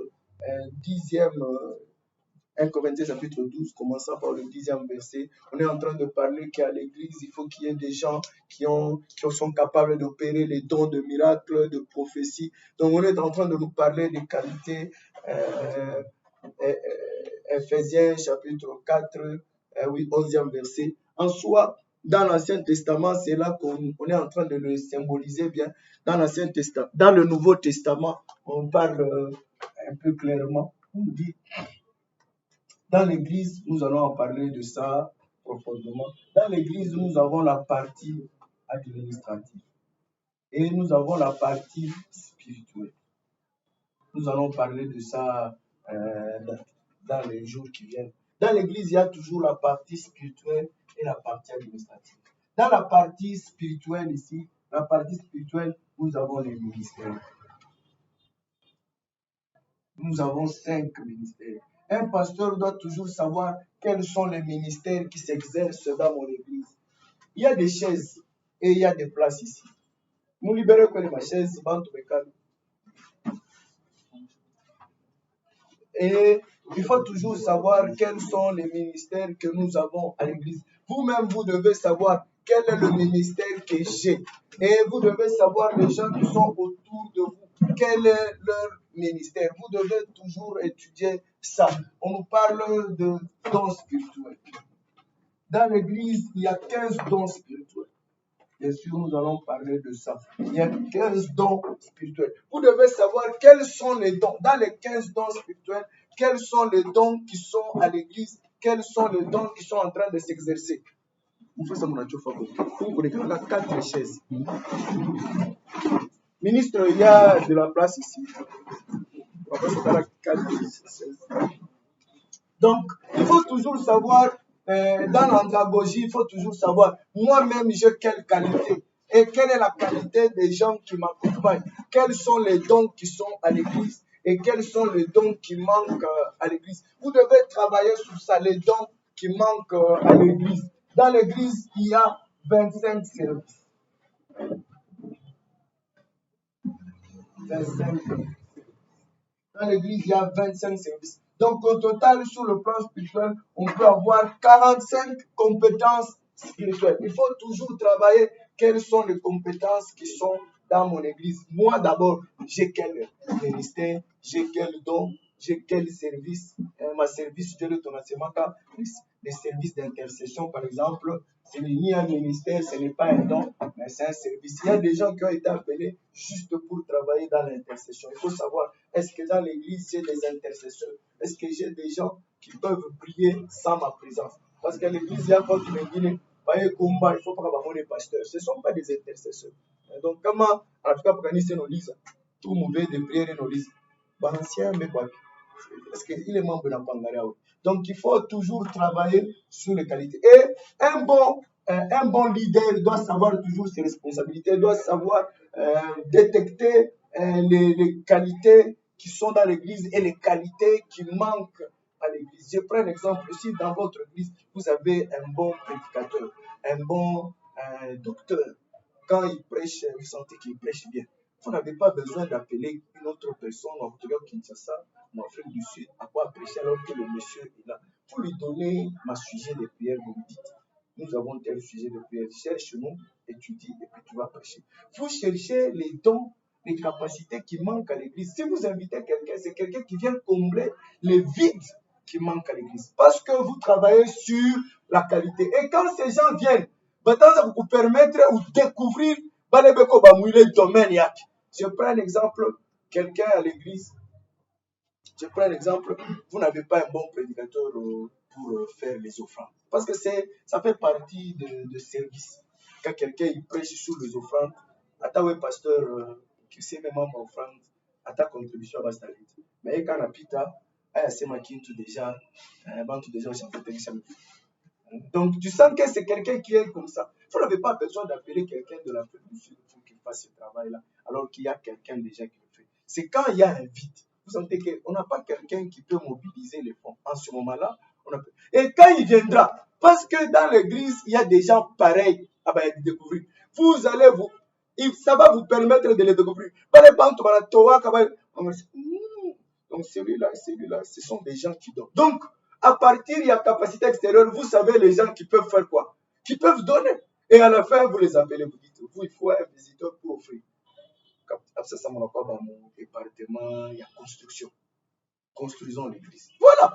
1 Corinthiens chapitre 12, commençant par le 10e verset. On est en train de parler qu'à l'église, il faut qu'il y ait des gens qui sont capables d'opérer les dons de miracles, de prophétie. Donc, on est en train de nous parler des qualités. Ephésiens chapitre 4, 11e verset. En soi, dans l'Ancien Testament, c'est là qu'on est en train de le symboliser bien. Dans l'Ancien Testament, dans le Nouveau Testament, on parle un peu clairement. On dit, dans l'Église, nous allons en parler de ça profondément. Dans l'Église, nous avons la partie administrative et nous avons la partie spirituelle. Nous allons parler de ça dans les jours qui viennent. Dans l'Église, il y a toujours la partie spirituelle et la partie administrative. Dans la partie spirituelle ici, nous avons les ministères. Nous avons 5 ministères. Un pasteur doit toujours savoir quels sont les ministères qui s'exercent dans mon église. Il y a des chaises et il y a des places ici. Nous libérons que les chaises, et il faut toujours savoir quels sont les ministères que nous avons à l'église. Vous-même, vous devez savoir quel est le ministère que j'ai. Et vous devez savoir les gens qui sont autour de vous, quel est leur ministère. Vous devez toujours étudier ça. On nous parle de dons spirituels. Dans l'église, il y a 15 dons spirituels. Bien sûr, nous allons parler de ça. Il y a 15 dons spirituels. Vous devez savoir quels sont les dons. Dans les 15 dons spirituels, quels sont les dons qui sont à l'église, quels sont les dons qui sont en train de s'exercer. Vous faites ça, mon atout, vous regardez là, 4 chaises. Ministre, il y a de la place ici. On va passer à la 4 chaises. Donc, il faut toujours savoir, dans l'andragogie, il faut toujours savoir, moi-même, j'ai quelle qualité et quelle est la qualité des gens qui m'accompagnent. Quels sont les dons qui sont à l'église et quels sont les dons qui manquent à l'église. Vous devez travailler sur ça, les dons qui manquent à l'église. Dans l'église, il y a 25 services. 25 services. Dans l'église, il y a 25 services. Donc, au total, sur le plan spirituel, on peut avoir 45 compétences spirituelles. Il faut toujours travailler quelles sont les compétences qui sont dans mon église. Moi, d'abord, j'ai quel ministère, j'ai quel don, j'ai quel service. Ma service, je le donne à les services d'intercession, par exemple, ce n'est ni un ministère, ce n'est pas un don, mais c'est un service. Il y a des gens qui ont été appelés juste pour travailler dans l'intercession. Il faut savoir, est-ce que dans l'église, j'ai des intercesseurs? Est-ce que j'ai des gens qui peuvent prier sans ma présence? Parce qu'à l'église, il y a quand tu me dis, il ne faut pas avoir des pasteurs. Ce ne sont pas des intercesseurs. Donc, comment, en tout cas, pour organiser nos listes, tout mauvais de prière et nos listes, l'ancien, mais quoi? Parce qu'il est membre de la Pangarea. Donc, il faut toujours travailler sur les qualités. Et un bon leader doit savoir toujours ses responsabilités, doit savoir détecter les qualités qui sont dans l'église et les qualités qui manquent à l'église. Je prends un exemple. Si dans votre église, vous avez un bon prédicateur, un bon docteur, quand il prêche, vous sentez qu'il prêche bien. Vous n'avez pas besoin d'appeler une autre personne en Kinshasa, en Afrique du Sud, à quoi prêcher alors que le monsieur est là. Vous lui donnez ma sujet de prière, vous lui dites, nous avons tel sujet de prière, cherche-nous, étudie et puis tu vas prêcher. Vous cherchez les dons, les capacités qui manquent à l'église. Si vous invitez quelqu'un, c'est quelqu'un qui vient combler les vides qui manquent à l'église. Parce que vous travaillez sur la qualité. Et quand ces gens viennent, ça vous permettre de découvrir le domaine. Je prends un exemple, quelqu'un à l'église, vous n'avez pas un bon prédicateur pour faire les offrandes. Parce que ça fait partie de service. Quand quelqu'un prêche sur les offrandes, à ta pasteur, qui sait même en offrande, à ta contribution à ta vie. Mais quand on a pita, c'est ma qui déjà, donc, tu sens que c'est quelqu'un qui est comme ça. Vous n'avez pas besoin d'appeler quelqu'un de l'Afrique du Sud pour qu'il fasse ce travail-là, alors qu'il y a quelqu'un déjà qui le fait. C'est quand il y a un vide. Vous sentez qu'on n'a pas quelqu'un qui peut mobiliser les fonds. En ce moment-là, on a... Et quand il viendra, parce que dans l'église, il y a des gens pareils à découvrir. Vous allez ça va vous permettre de les découvrir. Donc celui-là, ce sont des gens qui donnent. Donc, à partir, il y a capacité extérieure, vous savez les gens qui peuvent faire quoi? Qui peuvent donner. Et à la fin, vous les appelez, vous dites, vous, il faut un visiteur pour offrir. Après ça, mon département, il y a construction. Construisons l'église. Voilà.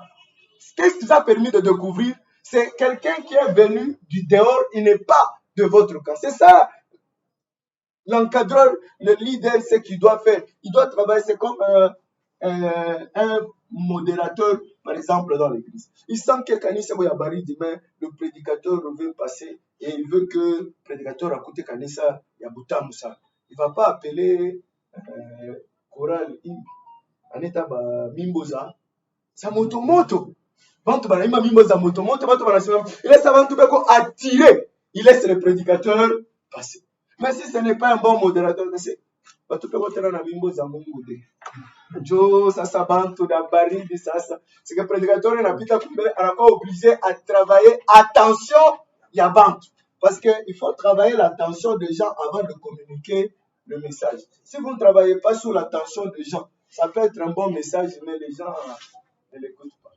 Qu'est-ce qui vous a permis de découvrir? C'est quelqu'un qui est venu du dehors, il n'est pas de votre camp. C'est ça. L'encadreur, le leader, c'est ce qu'il doit faire. Il doit travailler, c'est comme un modérateur, par exemple, dans l'église. Il sent que Kanissa Boyabari demain, le prédicateur veut passer et il veut que le prédicateur a coûté Kanissa Yabuta Moussa. Il ne va pas appeler Choral Aneta Mimboza. C'est moto. Il laisse avant tout attirer. Il laisse le prédicateur passer. Mais si ce n'est pas un bon modérateur, c'est que le prédicateur n'est pas obligé à travailler. Attention, il y a vente. Parce qu'il faut travailler l'attention des gens avant de communiquer le message. Si vous ne travaillez pas sur l'attention des gens, ça peut être un bon message, mais les gens ne l'écoutent pas.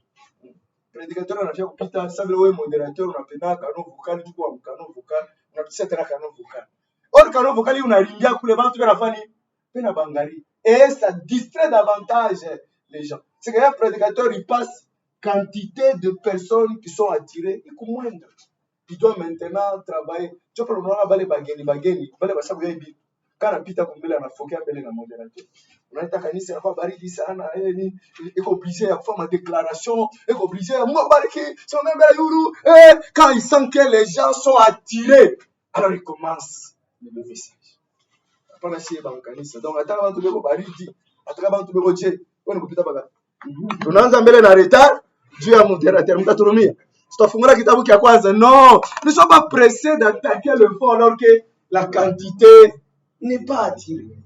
prédicateur anafia kupita sabe wewe moderateur unapenda canon vocal tu kwa canon vocal unapitisha tena canon vocal. Or canon vocal unaringia kule bantu banafani pena bangari et ça distrait davantage les gens. C'est que un prédicateur il passe quantité de personnes qui sont attirées et moindre. Il doit maintenant travailler. Tu peux le voir bale bageni bale basabu yebi kana pita kumbele anafokea mbele na moderateur. Unaita kanisa hapa baridi sana iko obligé à faire ma déclaration, iko obligé à moi bariki son même yuru quand il sent que les gens sont attirés alors il commence le message. Hapana si ba kanisa. Donc ataka bantu beko baridi, ataka bantu beko je, on kupita baga. Tunaanza mbele na retard juu ya moderateur mtaturumia. Tutafungula kitabu kia kwanza. Non, ne sois pas pressé d'attaquer le fond alors que la quantité n'est pas attirée.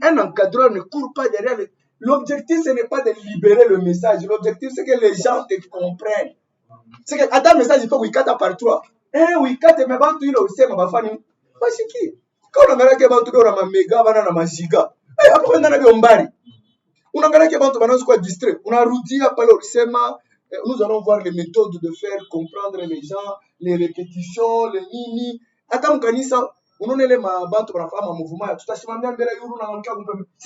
Un encadreur ne court pas derrière. L'objectif, ce n'est pas de libérer le message. L'objectif, c'est que les gens te comprennent. C'est que, attends, le message, il faut qu'il par toi. Oui, quand tu me bantu, il aussi, ma fani. Pas c'est qui? Quand on a que bantu, on a ma méga, on a ma giga. Après, on a un bari. On a que bantu, on a quoi distrait. On a routier, après le sema. Nous allons voir les méthodes de faire comprendre les gens, les répétitions, les nini. Attends, kanisa, on est les bantu pour la femme en mouvement. Tout à ce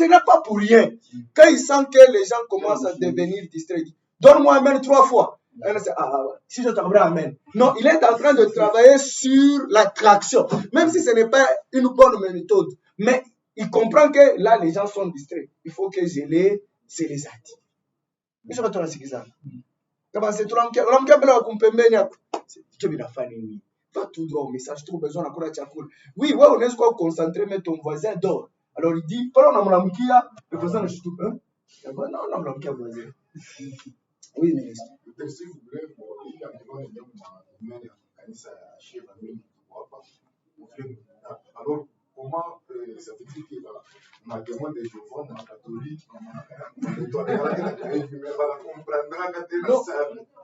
n'est pas pour rien. Quand il sent que les gens commencent à devenir distraits, donne-moi amen 3 fois. Si je t'en amen. Non, il est en train de travailler sur l'attraction, même si ce n'est pas une bonne méthode. Mais il comprend que là, les gens sont distraits. Il faut que je les attire. Mais je vais te dire ça. Comment c'est tout l'homme qui a compris? Va tout droit au message, tu as besoin de la tchakoul. Oui, ouais, on est quoi concentré, mais ton voisin dort. Alors il dit, pas on a mon amkia, le voisin est tout. Non, on a mon amkia voisin. Oui, ministre. Peut-être si vous voulez, il y a besoin alors, comment ça veut dire que ma demande est Jéhovah, ma catholique,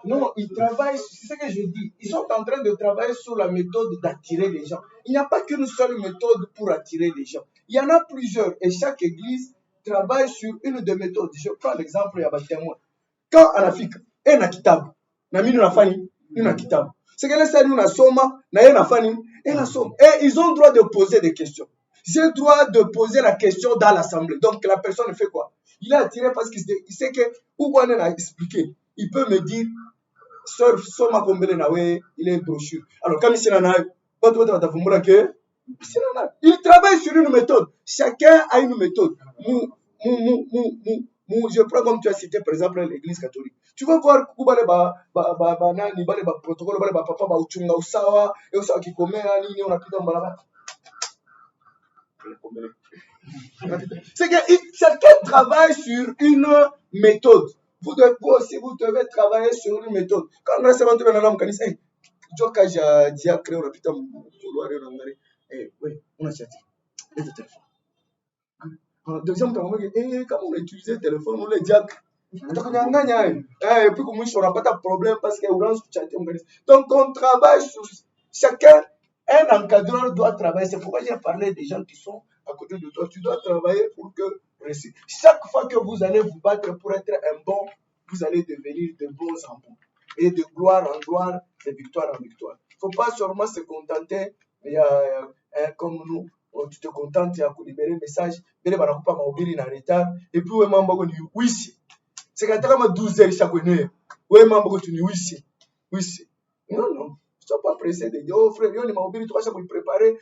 non, ils travaillent, c'est ce que je dis. Ils sont en train de travailler sur la méthode d'attirer les gens. Il n'y a pas qu'une seule méthode pour attirer les gens. Il y en a plusieurs et chaque église travaille sur une des méthodes. Je prends l'exemple, il y a un témoin. Quand en Afrique, il y a un kitab, c'est que les saints nous soma, et ils ont le droit de poser des questions. J'ai le droit de poser la question dans l'assemblée. Donc la personne fait quoi? Il est attiré parce qu'il sait que Ouguane a expliqué. Il peut me dire, sœur Soma Kombele Nawe, il est brochure. Alors quand il travaille sur une méthode. Chacun a une méthode. Je prends comme tu as cité par exemple l'église catholique. Tu vas voir kubale ba protocole ba papa ba uchunga usawa et usawa kikomea nini unapita mbalaba. C'est que chacun travaille sur une méthode. Vous devez travailler sur une méthode. Quand on a ce moment dans l'homme kanisa, joka ja dia créer unapita couloir na ngari. Oui, on a chaté. Et le téléphone. Deuxième temps, quand on a utilisé le téléphone, on l'a dit. Et puis, comme on n'a pas de problème parce que donc, on travaille sur chacun. Un encadreur doit travailler. C'est pourquoi j'ai parlé des gens qui sont à côté de toi. Tu dois travailler pour que chaque fois que vous allez vous battre pour être un bon, vous allez devenir de bons enfants. Et de gloire en gloire, de victoire en victoire. Il ne faut pas seulement se contenter, comme nous. Tu te contentes, tu as libéré le message, et puis oui, mambo ni wisi. C'est quand tu as 12 heures chaque année. Oui, mambo tu ni wisi. Wisi. Non, ne sois pas pressé de dire, oh frère, tu vas se préparer,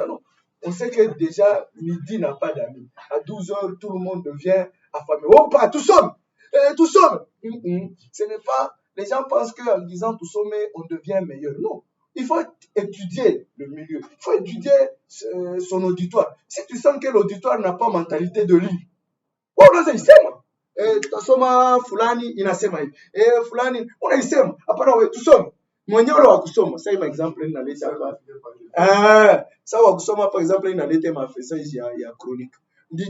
non. On sait que déjà, midi n'a pas d'amis. À 12 heures, tout le monde devient affamé. Oh, pas, tout seul. Tout seul. Ce n'est pas, les gens pensent qu'en disant tout seul, on devient meilleur. Non. Il faut étudier le milieu. Il faut étudier son auditoire. Si tu sens que l'auditoire n'a pas mentalité de lui, on a isema. Tasoma fulani inasema hivi. Fulani unaisema. Hapana wewe tusome. Mwenyewe wa kusoma. Sasa hivi example ninaleta hapa. Sasa wa kusoma par exemple ninaleta mafessage ya chronique.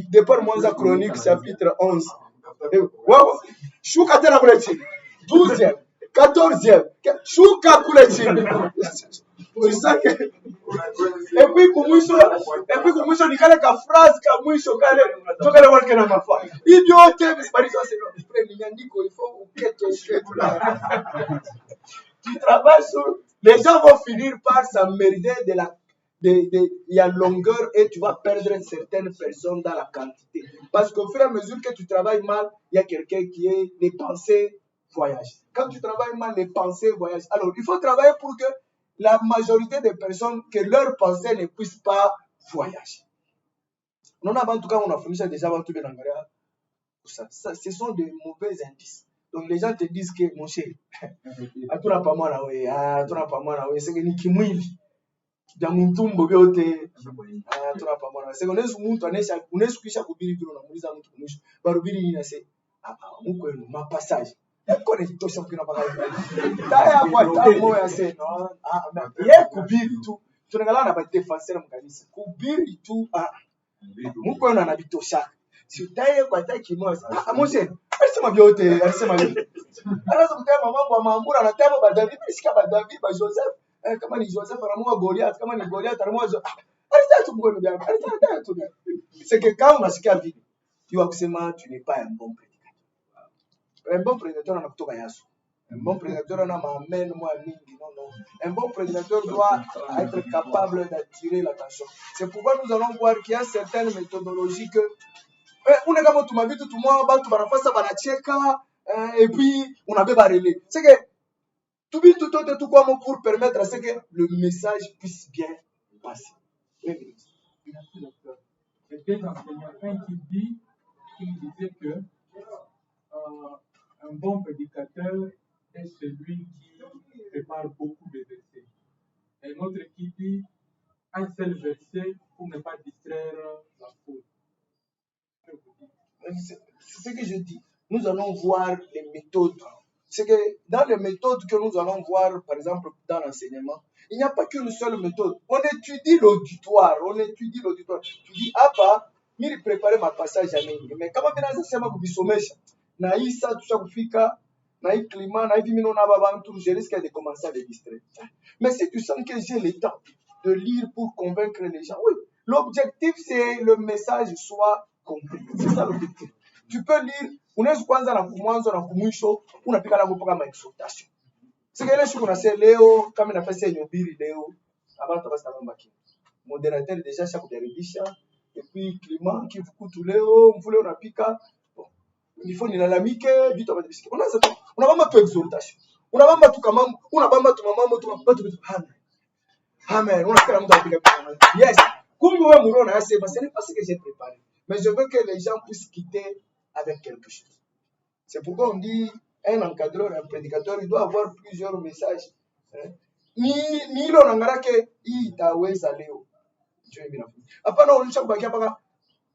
Départ Mwanza chronique chapitre 11. Wow. Shuka tena kule chini. 12. 14e. Shuka kule chini. Ulisake. Et puis kumwisho ni kale ka phrase ka mwisho kale tokale wake na mafaa. Idiote msiparizo c'est le niandiko il faut ukete. Tu travailles sur les gens vont finir par s'emmerder il y a longueur et tu vas perdre certaines personnes dans la quantité. Parce qu'au fur et à mesure que tu travailles mal, il y a quelqu'un qui est les pensées voyagent. Quand tu travailles mal, les pensées voyagent. Alors, il faut travailler pour que la majorité des personnes, que leurs pensées ne puissent pas voyager. Non, en tout cas, on a fini ça déjà avant tout le ça. Ce sont des mauvais indices. Donc, les gens te disent que, mon chéri, tu n'as pas moi là, c'est que ni kimwili. Jamutumbo vyote tunapa mwana sasa unaweza mtu unaweza kuhubiri vile unamuuliza mtu mwisho barubiri nini nase mko mapassage eko ni tosha kuna paka taya kwa tamu ya seno ye kuhubiri tu tunangala na bate fansera mkanisa kuhubiri tu mko na bitosha si utaye kwa taki moja mose alisema vyote anaanza kutema mambo ya maambura na temo ba David sika ba David ba Joseph kama ni Joseph anamuua Goliath, kama ni Goliath anamuua alitaka tumgono bien, alitaka tu bien. C'est que quand unasikia vile, tu vas kusema tu n'es pas un bon prédicateur. Un bon prédicateur anakutoka Yesu. Un bon prédicateur ana maamène moi mingi non. Un bon prédicateur doit être capable d'attirer l'attention. C'est pourquoi nous allons voir qu'il y a certaines méthodologies que on est comme tout ma vie tout moi batu banafasa banacheka et puis on avait barrelé. C'est que tout comme pour permettre à ce que le message puisse bien passer. Oui. C'était l'enseignant qui disait que un bon prédicateur est celui qui prépare beaucoup de versets. Et un autre qui dit un seul verset pour ne pas distraire la foule. C'est ce que je dis. Nous allons voir les méthodes. C'est que dans les méthodes que nous allons voir, par exemple, dans l'enseignement, il n'y a pas qu'une seule méthode. On étudie l'auditoire. Tu dis, mimi préparer ma passage à mimi. Mais kama vile sema kubisomesha, na hii saa tushakufika, na hii climat, na hivi mimi naona baba mtu, je risque de commencer à les distraire. Mais si tu sens que j'ai le temps de lire pour convaincre les gens, oui, l'objectif c'est le message soit compris. C'est ça l'objectif. Tu peux lire unaweza kwanza na kumwanzo na kumwisho unapika na mpaka ma exhortation. Sika ile siku nasema leo kama nafasi ya nyubiri leo abantu basta bambaki. Modérateur déjà chaque kujaribisha et puis climat kivukutu leo mvule unapika. Bon, il faut nilalamike vitu abadilishike. Unabamba tu exhortation. Unabamba tu kama unabamba tu mambo tu amen. Unakala mtu apika. Yes. Kumbe wewe murona yasema c'est parce que j'ai préparé. Mais je veux que les gens puissent quitter avec quelque chose. C'est pourquoi on dit un encadreur, un prédicateur, il doit avoir plusieurs messages. Ni hilo naangalia ke hii itaweza leo. Hapana ulisha kubakia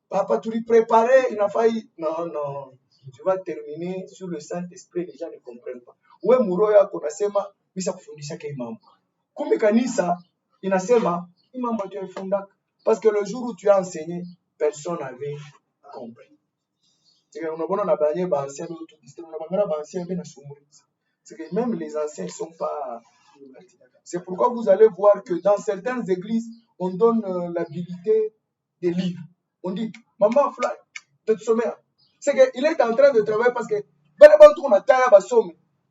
papa tuliprepare inafai non. Tu vas terminer sur le Saint-Esprit, les gens ne comprennent pas. Wewe muro yako unasema bisa kufundisha ke mambo. Kumbe kanisa inasema mambo tu ifundaka parce que le jour où tu as enseigné, personne n'avait compris. C'est que même les anciens ne sont pas. C'est pourquoi vous allez voir que dans certaines églises, on donne l'habilité des livres. On dit, maman, fly, de sommer. C'est qu'il est en train de travailler parce que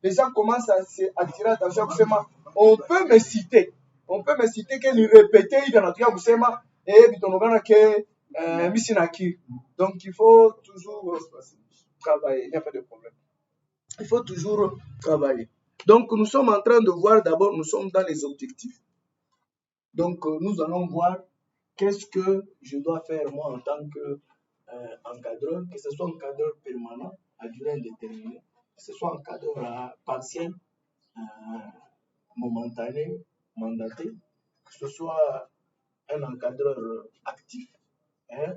les gens commencent à attirer l'attention. On peut me citer que nous répéter, il y a notre kusema, et puis on a que donc il faut toujours travailler, il n'y a pas de problème. Il faut toujours travailler. Donc nous sommes en train de voir d'abord, nous sommes dans les objectifs. Donc nous allons voir qu'est-ce que je dois faire moi en tant qu'encadreur, que ce soit un encadreur permanent à durée indéterminée, que ce soit un encadreur partiel, momentané, mandaté, que ce soit un encadreur actif,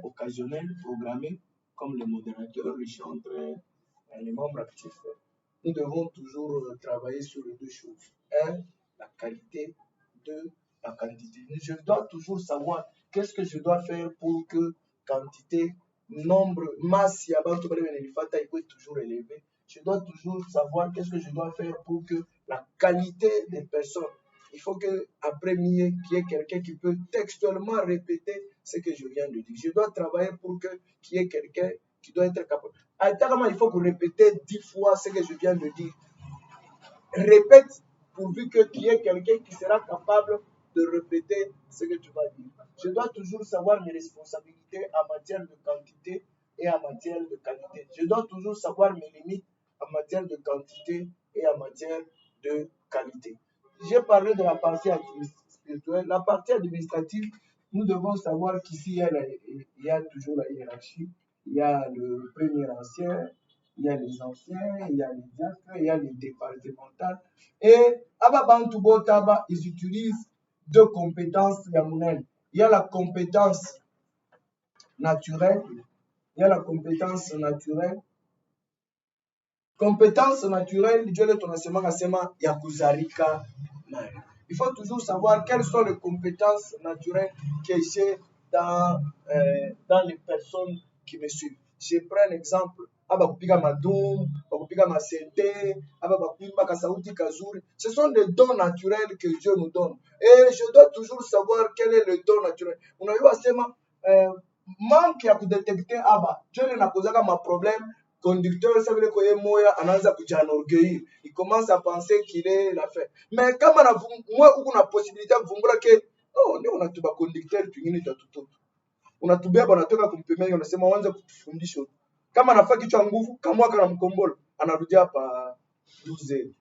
occasionnel, programmé, comme le modérateur, le chantre, les membres actifs. Nous devons toujours travailler sur les deux choses. La qualité, la quantité. Je dois toujours savoir qu'est-ce que je dois faire pour que quantité, nombre, masse, il peut toujours élevé. je dois toujours savoir qu'est-ce que je dois faire pour que la qualité des personnes, il faut qu'après moi, qu'il y ait quelqu'un qui peut textuellement répéter ce que je viens de dire. Je dois travailler pour qu'il y ait quelqu'un qui doit être capable. Altèrement, il faut que répéter 10 fois ce que je viens de dire. Répète pourvu qu'il y ait quelqu'un qui sera capable de répéter ce que tu vas dire. Je dois toujours savoir mes responsabilités en matière de quantité et en matière de qualité. Je dois toujours savoir mes limites en matière de quantité et en matière de qualité. J'ai parlé de la partie spirituelle. La partie administrative, nous devons savoir qu'ici, il y a toujours la hiérarchie. Il y a le premier ancien, il y a les anciens, il y a les diacres, il y a les départementales. Et Ababantu Botaba, ils utilisent deux compétences yamounènes. Il y a la compétence naturelle. Il y a la compétence naturelle. Compétence naturelle, il faut toujours savoir quelles sont les compétences naturelles que j'ai dans les personnes qui me suivent. Je prends un exemple. Ce sont des dons naturels que Dieu nous donne. Et je dois toujours savoir quel est le don naturel. On a eu assez manque à détecter Dieu n'a posé un problème. Conducteur, ça veut dire qu'il commence à penser qu'il est la fin. Mais quand on a la possibilité de voir que on a tout conducteur, on a tout bien, on a tout comprimé, on a sema wanza kutufundisha. Kama nafaa kichwa nguvu, kama kana mkombolo, anarudia hapa 12.